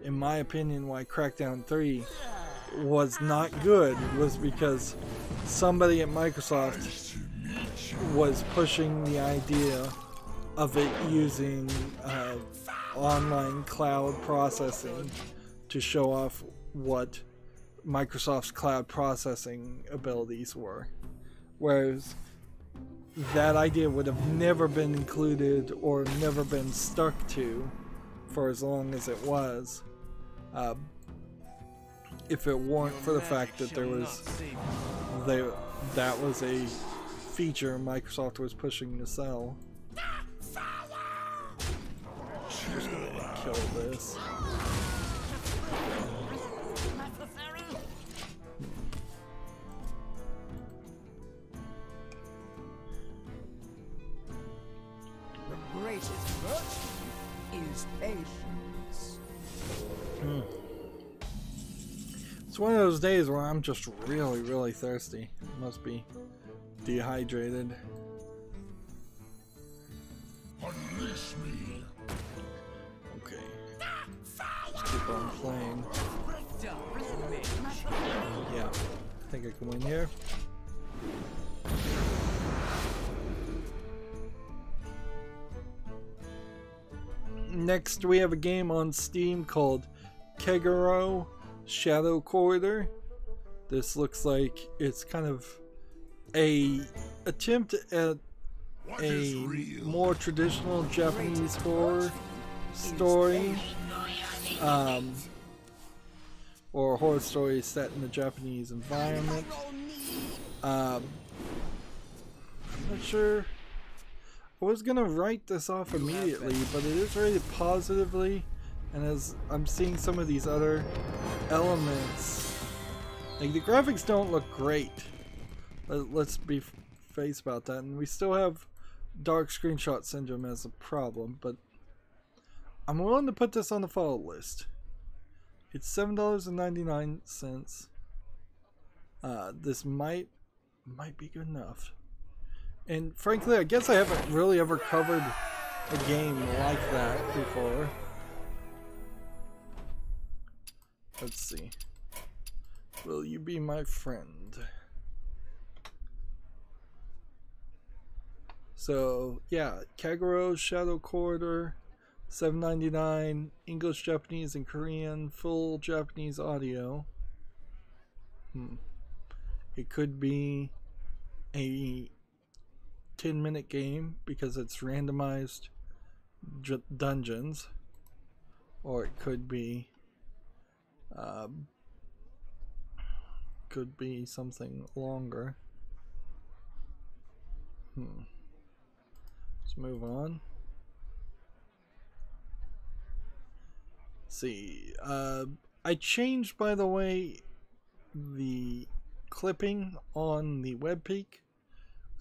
in my opinion, why Crackdown 3 was not good was because somebody at Microsoft was pushing the idea of it using online cloud processing to show off what Microsoft's cloud processing abilities were. Whereas that idea would have never been included or never been stuck to for as long as it was, if it weren't for the fact that that was a feature Microsoft was pushing to sell. Just gonna kill this. The greatest virtue is patience. It's one of those days where I'm just really, really thirsty. Must be dehydrated. Unleash me. Okay. Let's keep on playing. Yeah. I think I can win here. Next, we have a game on Steam called Kegero Shadow Corridor. This looks like it's kind of a attempt at a more traditional Japanese horror story, or a horror story set in a Japanese environment. I'm not sure. I was gonna write this off immediately, but it is rated positively, and as I'm seeing some of these other elements, like, the graphics don't look great. Let's be face about that, and we still have dark screenshot syndrome as a problem, but I'm willing to put this on the follow list. It's $7.99. This might be good enough. And frankly, I guess I haven't really ever covered a game like that before. Let's see. Will you be my friend? So yeah, Kagero Shadow Corridor, $7.99, English, Japanese, and Korean, full Japanese audio. It could be a 10-minute game because it's randomized dungeons, or it could be something longer. Let's move on. Let's see, I changed, by the way, the clipping on the WebPeak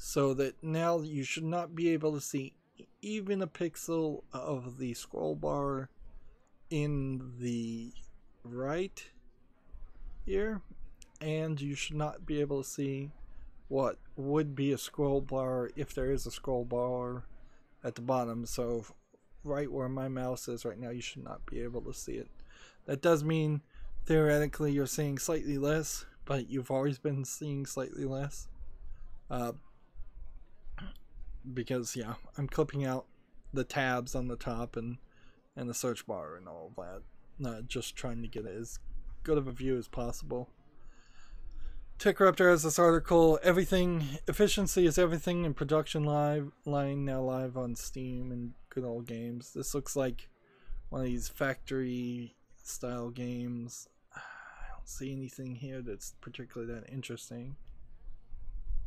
so that now you should not be able to see even a pixel of the scroll bar in the right here. and you should not be able to see what would be a scroll bar if there is a scroll bar at the bottom. So right where my mouse is right now, you should not be able to see it. That does mean theoretically you're seeing slightly less, but you've always been seeing slightly less. Because yeah, I'm clipping out the tabs on the top and the search bar and all of that. Not just trying to get as good of a view as possible. TechRaptor has this article, efficiency is everything in production line now live on Steam and good old games. This looks like one of these factory style games. I don't see anything here that's particularly that interesting.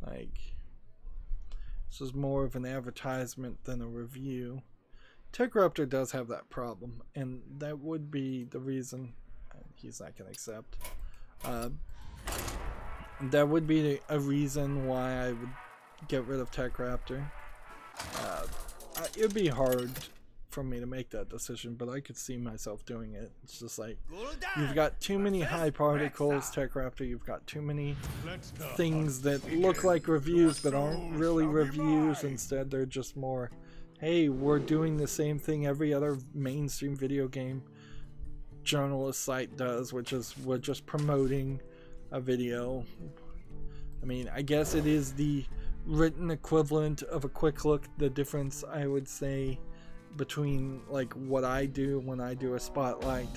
Like, this is more of an advertisement than a review. TechRaptor does have that problem, and that would be the reason he's not going to accept. That would be a reason why I would get rid of TechRaptor. It would be hard for me to make that decision, but I could see myself doing it. It's just like, you've got too many high particles, TechRaptor. You've got too many things that look like reviews but aren't really reviews. Instead, they're just more, hey, we're doing the same thing every other mainstream video game journalist site does, which is we're just promoting a video. I mean, I guess it is the written equivalent of a quick look. The difference, I would say, between like what I do when I do a spotlight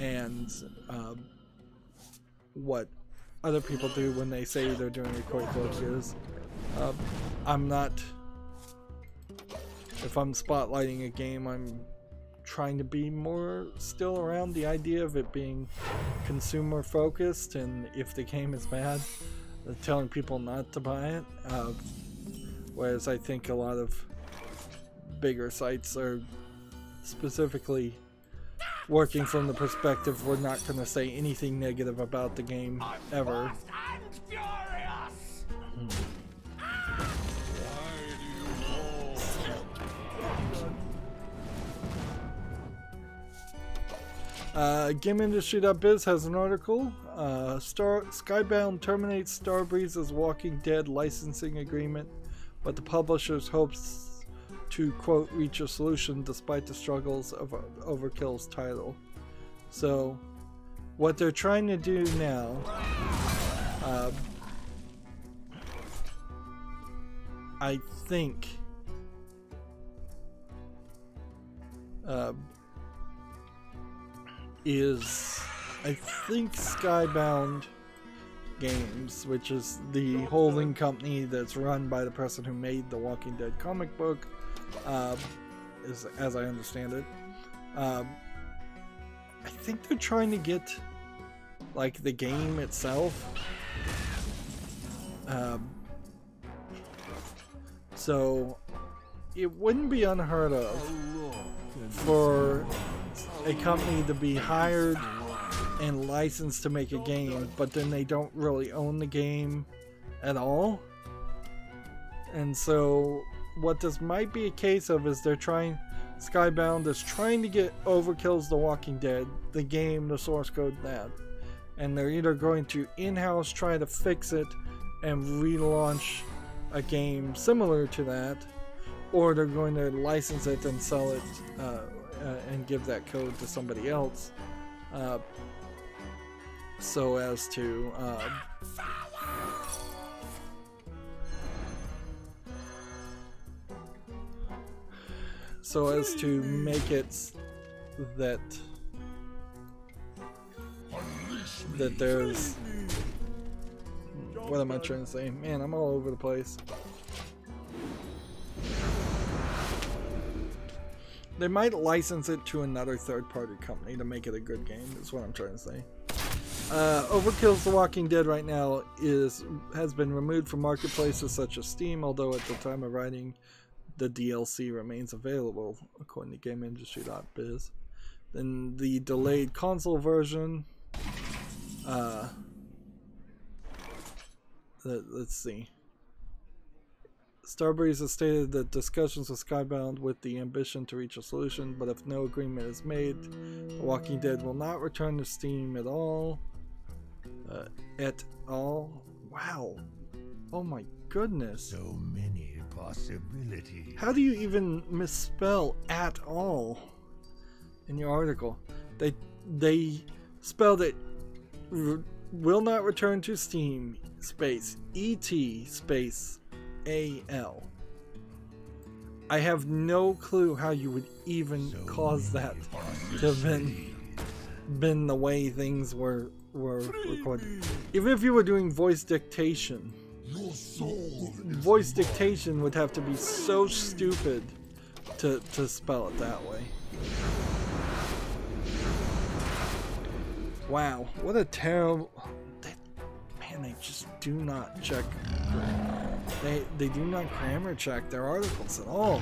and what other people do when they say they're doing a quick look is, I'm not, if I'm spotlighting a game, I'm trying to be more still around the idea of it being consumer focused, and if the game is bad, telling people not to buy it. Whereas I think a lot of bigger sites are specifically working from the perspective we're not going to say anything negative about the game ever. GameIndustry.biz has an article. Skybound terminates Starbreeze's Walking Dead licensing agreement, but the publisher's hopes to, quote, reach a solution despite the struggles of Overkill's title. So, what they're trying to do now, I think, Skybound Games, which is the holding company that's run by the person who made the Walking Dead comic book, as I understand it. I think they're trying to get like the game itself. So it wouldn't be unheard of for a company to be hired and licensed to make a game, but then they don't really own the game at all. And so what this might be a case of is Skybound is trying to get Overkill's The Walking Dead, the game, the source code, that, and they're either going to in-house try to fix it and relaunch a game similar to that, or they're going to license it and sell it and give that code to somebody else, so as to make it that there's, what am I trying to say? Man, I'm all over the place. They might license it to another third-party company to make it a good game, is what I'm trying to say. Overkill's The Walking Dead right now has been removed from marketplaces such as Steam, although at the time of writing, the DLC remains available, according to GameIndustry.biz. Then the delayed console version, let's see. Starbreeze has stated that discussions with Skybound with the ambition to reach a solution, but if no agreement is made, The Walking Dead will not return to Steam at all. Et al. Wow. Oh my goodness. So many possibilities. How do you even misspell at all in your article? They spelled it will not return to Steam space ET space AL. I have no clue how you would even cause that to have been the way things were recorded. Even if you were doing voice dictation, voice dictation would have to be so stupid to spell it that way. Wow, what a terrible... Man, they just do not check... They do not grammar check their articles at all.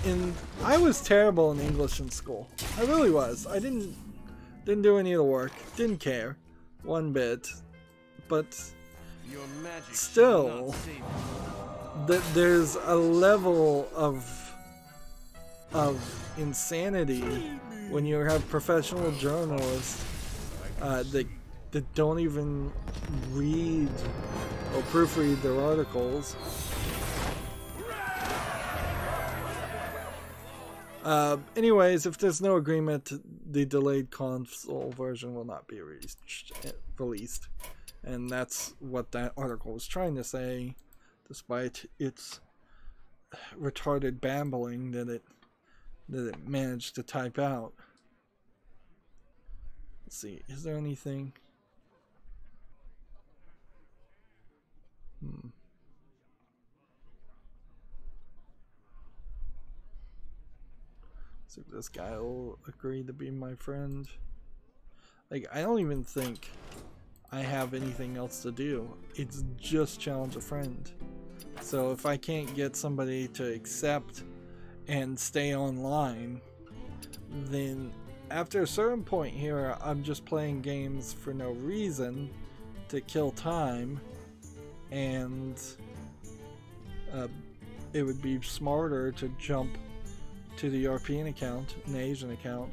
And I was terrible in English in school. I really was. I didn't do any of the work. Didn't care one bit. But Your magic still, there's a level of insanity when you have professional journalists that don't even read or proofread their articles. Anyways, if there's no agreement, the delayed console version will not be released. And that's what that article was trying to say, despite its retarded babbling that it managed to type out. Let's see, is there anything? See if this guy will agree to be my friend. Like, I don't even think I have anything else to do. It's just challenge a friend. So if I can't get somebody to accept and stay online, then after a certain point here, I'm just playing games for no reason to kill time, and it would be smarter to jump to the European account, an Asian account,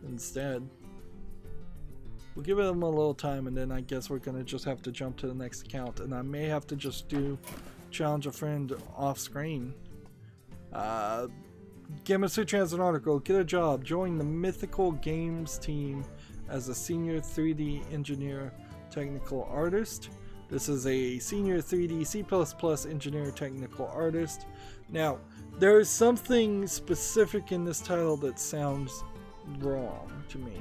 instead. We'll give them a little time, and then I guess we're gonna just have to jump to the next account, and I may have to just do challenge a friend off screen. Gamma Sutra has an article. Get a job. Join the Mythical Games team as a senior 3D engineer technical artist. This is a senior 3D C++ engineer technical artist. Now, there is something specific in this title that sounds wrong to me.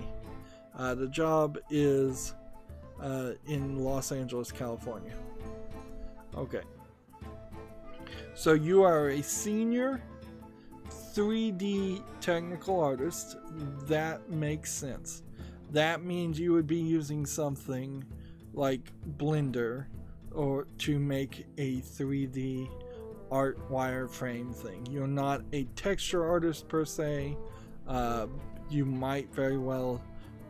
The job is in Los Angeles, California. Okay. So you are a senior 3D technical artist. That makes sense. That means you would be using something like Blender or to make a 3D art wireframe thing. You're not a texture artist per se. You might very well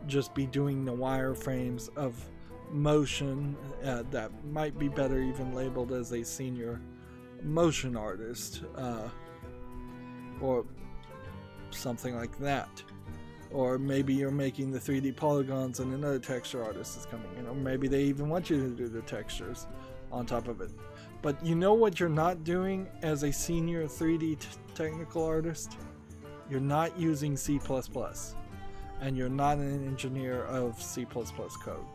just be doing the wireframes of motion. That might be better even labeled as a senior motion artist, or something like that. Or maybe you're making the 3D polygons and another texture artist is coming in, or maybe they even want you to do the textures on top of it. But you know what you're not doing as a senior 3D technical artist? You're not using C++, and you're not an engineer of C++ code.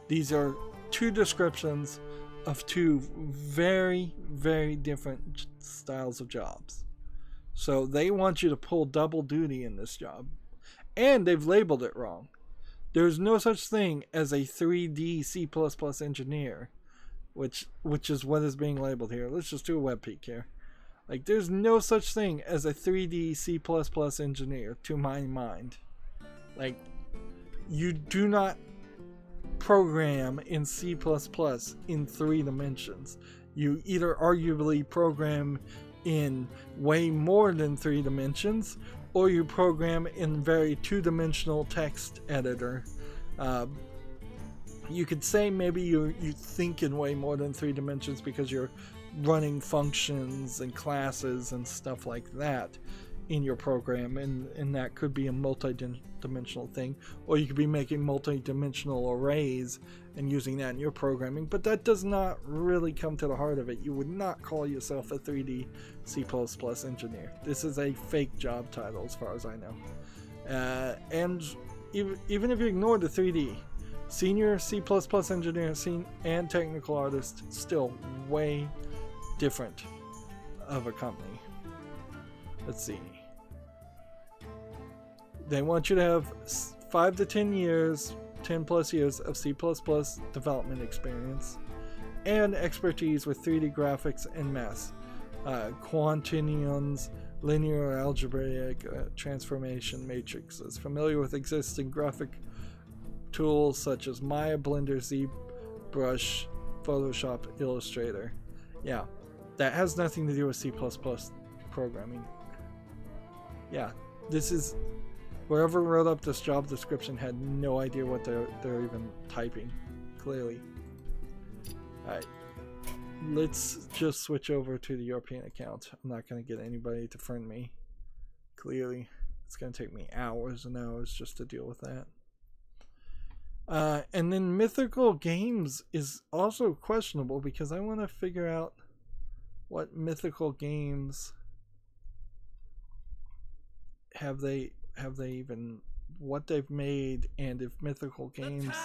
These are two descriptions of two very, very different styles of jobs. So they want you to pull double duty in this job. And they've labeled it wrong. There's no such thing as a 3D C++ engineer, which is what is being labeled here. Let's just do a web peek here. Like, there's no such thing as a 3D C++ engineer, to my mind. Like, you do not program in C++ in 3 dimensions. You either arguably program in way more than 3 dimensions, or you program in very 2-dimensional text editor. You could say maybe you think in way more than 3 dimensions because you're running functions and classes and stuff like that in your program, and that could be a multi-dimensional thing, or you could be making multi-dimensional arrays and using that in your programming, but that does not really come to the heart of it. You would not call yourself a 3D C++ engineer. This is a fake job title as far as I know. And even if you ignore the 3D, senior C++ engineer and technical artist, still way different of a company. Let's see. They want you to have 5 to 10 years, 10 plus years of C++ development experience and expertise with 3D graphics and math, quantinuums, linear algebraic transformation matrices, familiar with existing graphic tools such as Maya, Blender, ZBrush, Photoshop, Illustrator. Yeah, that has nothing to do with C++ programming. Yeah, this is, whoever wrote up this job description had no idea what they're even typing, clearly. Alright, let's just switch over to the European account. I'm not going to get anybody to friend me, clearly. It's going to take me hours and hours just to deal with that. And then mythical games is also questionable because I want to figure out what mythical games have they even, what they've made, and if mythical games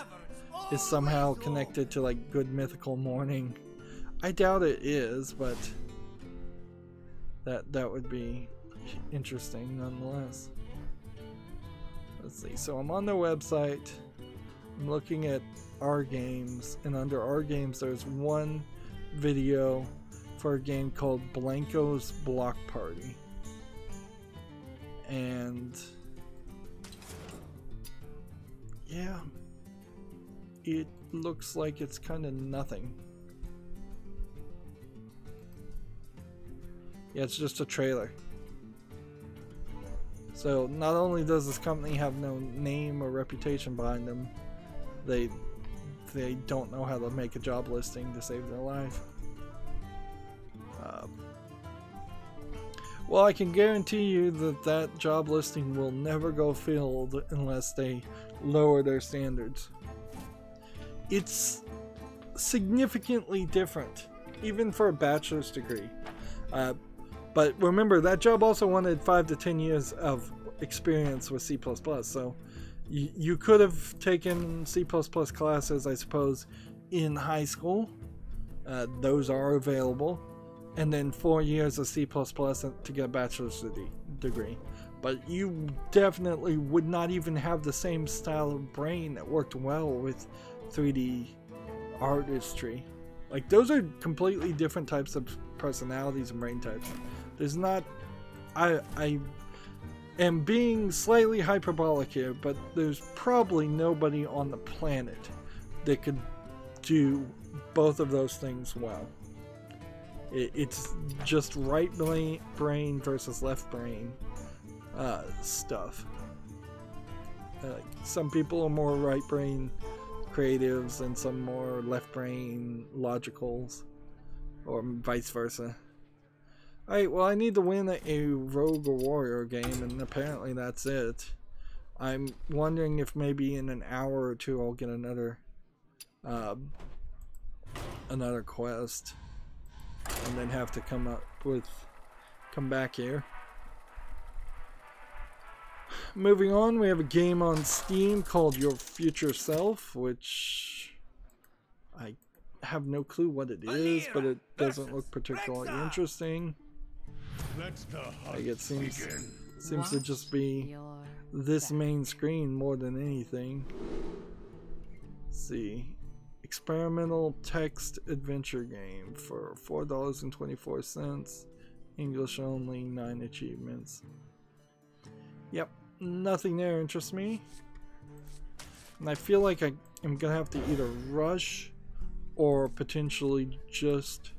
is somehow connected to like Good Mythical Morning. I doubt it is, but that would be interesting nonetheless. Let's see, so I'm on their website, I'm looking at our games, and under our games there's one video for a game called Blanco's Block Party. And yeah, it looks like it's kind of nothing. Yeah, it's just a trailer. So not only does this company have no name or reputation behind them, they don't know how to make a job listing to save their life. Well, I can guarantee you that job listing will never go filled unless they lower their standards. It's significantly different, even for a bachelor's degree. But remember, that job also wanted 5 to 10 years of experience with C++, so you could have taken C++ classes, I suppose, in high school. Those are available. And then 4 years of C++ to get a bachelor's degree. But you definitely would not even have the same style of brain that worked well with 3D artistry. Like, those are completely different types of personalities and brain types. There's not... I am being slightly hyperbolic here, but there's probably nobody on the planet that could do both of those things well. It's just right brain versus left brain stuff. Some people are more right brain creatives and some more left brain logicals, or vice versa. Alright, well, I need to win a rogue or warrior game, and apparently that's it. I'm wondering if maybe in an hour or two I'll get another quest, and then have to come back here. Moving on, we have a game on Steam called Your Future Self, which I have no clue what it is, but it doesn't look particularly interesting. Like, it seems to just be this main screen more than anything. Let's see. Experimental text adventure game for $4.24. English only, 9 achievements. Yep, nothing there interests me. And I feel like I am gonna have to either rush or potentially just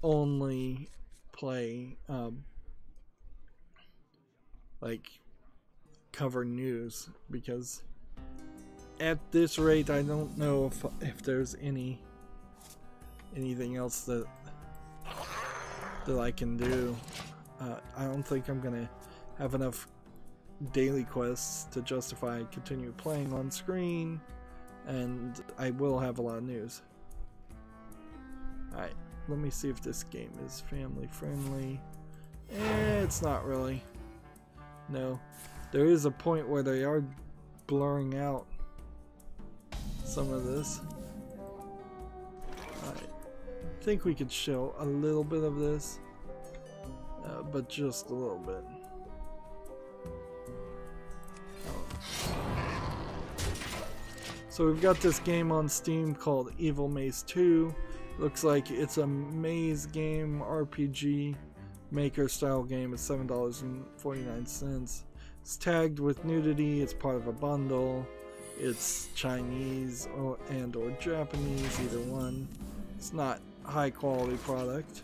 only play like cover news, because at this rate I don't know if there's anything else that I can do. I don't think I'm gonna have enough daily quests to justify continue playing on screen, and I will have a lot of news. Alright, let me see if this game is family friendly. It's not really. No. There is a point where they are blurring out some of this. Alright. I think we could show a little bit of this, but just a little bit. So we've got this game on Steam called Evil Maze 2. Looks like it's a maze game, RPG, maker style game. It's $7.49. It's tagged with nudity. It's part of a bundle. It's Chinese or Japanese, either one. It's not high quality product.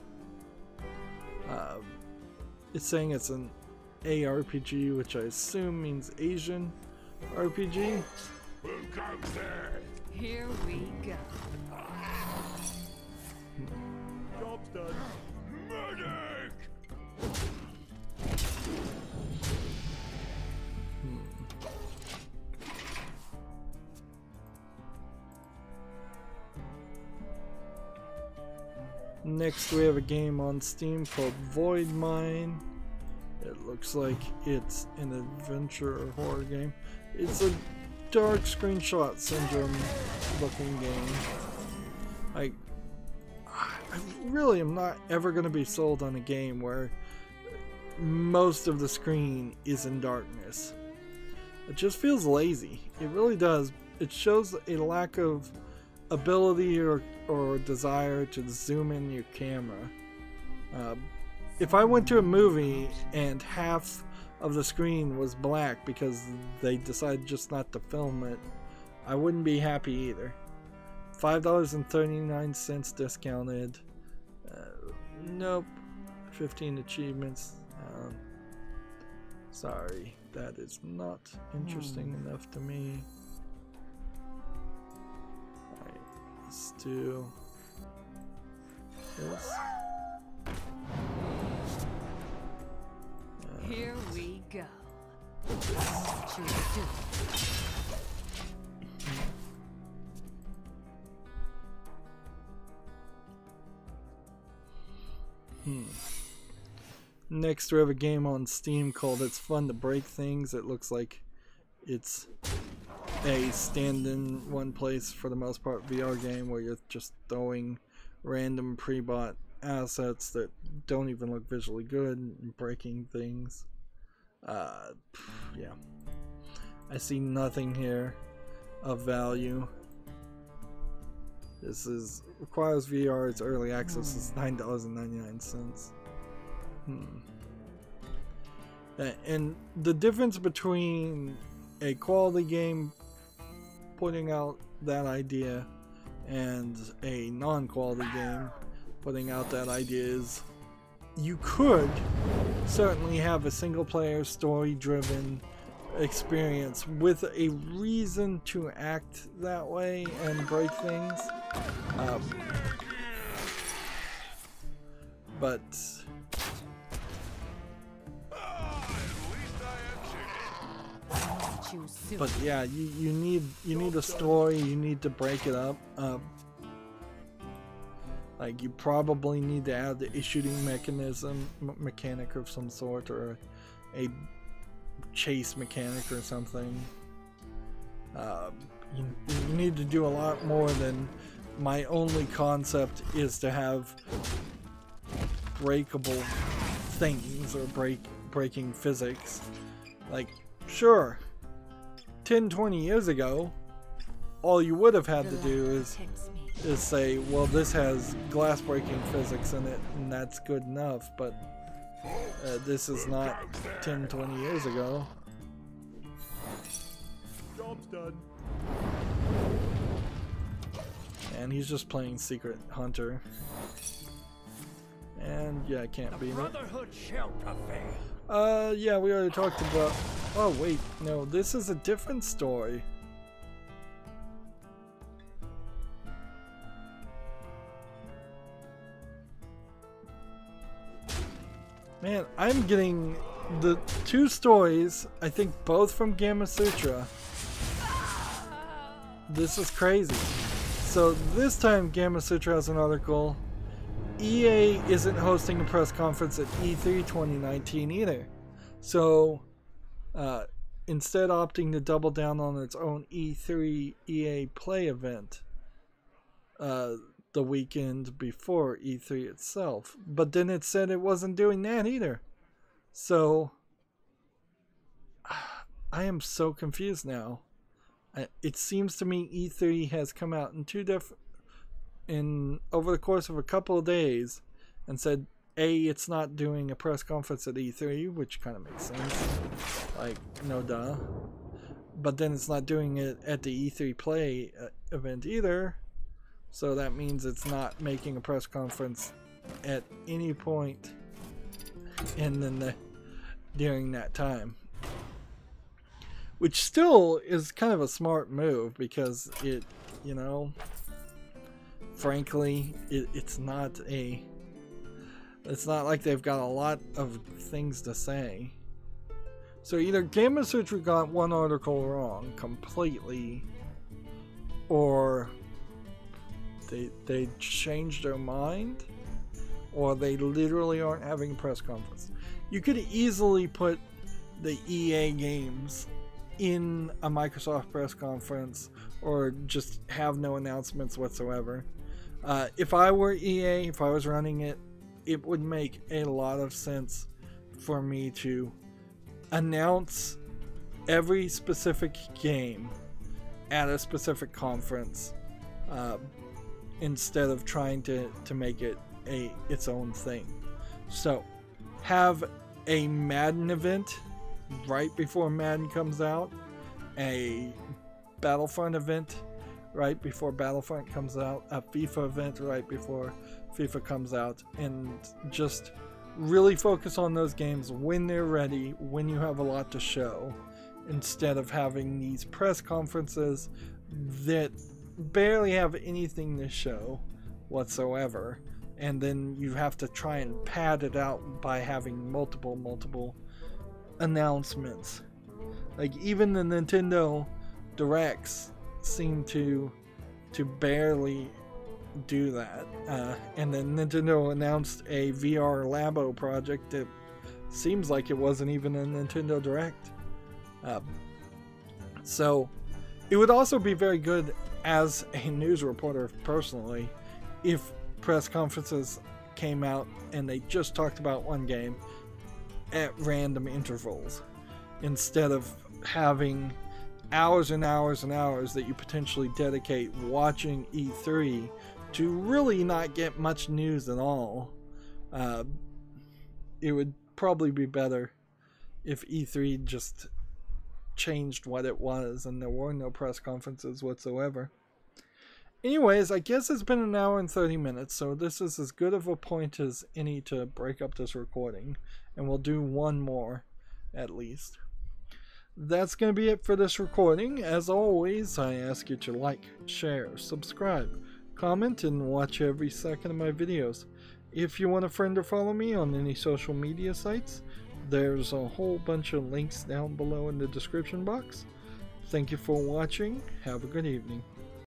It's saying it's an ARPG, which I assume means Asian RPG. Who comes there? Here we go. Job's done. Medic! Next we have a game on Steam called Void Mine. It looks like it's an adventure horror game. It's a dark screenshot syndrome looking game. I really am not ever going to be sold on a game where most of the screen is in darkness. It just feels lazy. It really does. It shows a lack of ability or desire to zoom in your camera. If I went to a movie and half of the screen was black because they decided just not to film it, I wouldn't be happy either. $5.39 discounted. Nope. 15 achievements. Sorry, that is not interesting enough to me. Alright, let's do this. Here we go. What you do? Next we have a game on Steam called It's Fun to Break Things. It looks like it's a stand in one place, for the most part, VR game where you're just throwing random pre-bought assets that don't even look visually good and breaking things. Yeah. I see nothing here of value. This requires VR, it's early access, it's $9.99. And the difference between a quality game putting out that idea and a non-quality game putting out that idea is you could certainly have a single-player, story-driven experience with a reason to act that way and break things. But yeah, you need a story. You need to break it up. Like, you probably need to add a shooting mechanic of some sort, or a chase mechanic or something. You need to do a lot more than my only concept is to have breakable things or breaking physics. Like, sure, 10-20 years ago, all you would have had to do is say, well, this has glass breaking physics in it, and that's good enough. But this is not 10-20 years ago. Job's done. And he's just playing Secret Hunter. And yeah, I can't beat it. Brotherhood shall prevail. Yeah, we already talked about... Oh, wait, no, this is a different story. Man, I'm getting the two stories, I think both from Gamma Sutra. This is crazy. So this time Gamma Sutra has an article. EA isn't hosting a press conference at E3 2019 either. So instead opting to double down on its own E3 EA Play event the weekend before E3 itself. But then it said it wasn't doing that either. So I am so confused now. It seems to me E3 has come out in two different, over the course of a couple of days, and said, A, it's not doing a press conference at E3, which kind of makes sense. Like, no duh. But then it's not doing it at the E3 Play event either. So that means it's not making a press conference at any point during that time. Which still is kind of a smart move, because it, you know, frankly, it's not like they've got a lot of things to say. So either Gamma Sutra got one article wrong completely, or they changed their mind, or they literally aren't having a press conference. You could easily put the EA games in a Microsoft press conference, or just have no announcements whatsoever. If I were EA, if I was running it, it would make a lot of sense for me to announce every specific game at a specific conference, instead of trying to make it its own thing. So have a Madden event right before Madden comes out, a Battlefront event right before Battlefront comes out, a FIFA event right before FIFA comes out, and just really focus on those games when they're ready, when you have a lot to show, instead of having these press conferences that barely have anything to show whatsoever, and then you have to try and pad it out by having multiple announcements. Like, even the Nintendo Directs seem to barely do that. And then Nintendo announced a VR Labo project that seems like it wasn't even a Nintendo Direct. So it would also be very good as a news reporter, personally, if press conferences came out and they just talked about one game at random intervals, instead of having hours and hours and hours that you potentially dedicate watching E3 to really not get much news at all. It would probably be better if E3 just changed what it was and there were no press conferences whatsoever. Anyways, I guess it's been an hour and 30 minutes, so this is as good of a point as any to break up this recording, and we'll do one more at least. That's going to be it for this recording. As always, I ask you to like, share, subscribe, comment, and watch every second of my videos. If you want a friend or follow me on any social media sites, there's a whole bunch of links down below in the description box. Thank you for watching. Have a good evening.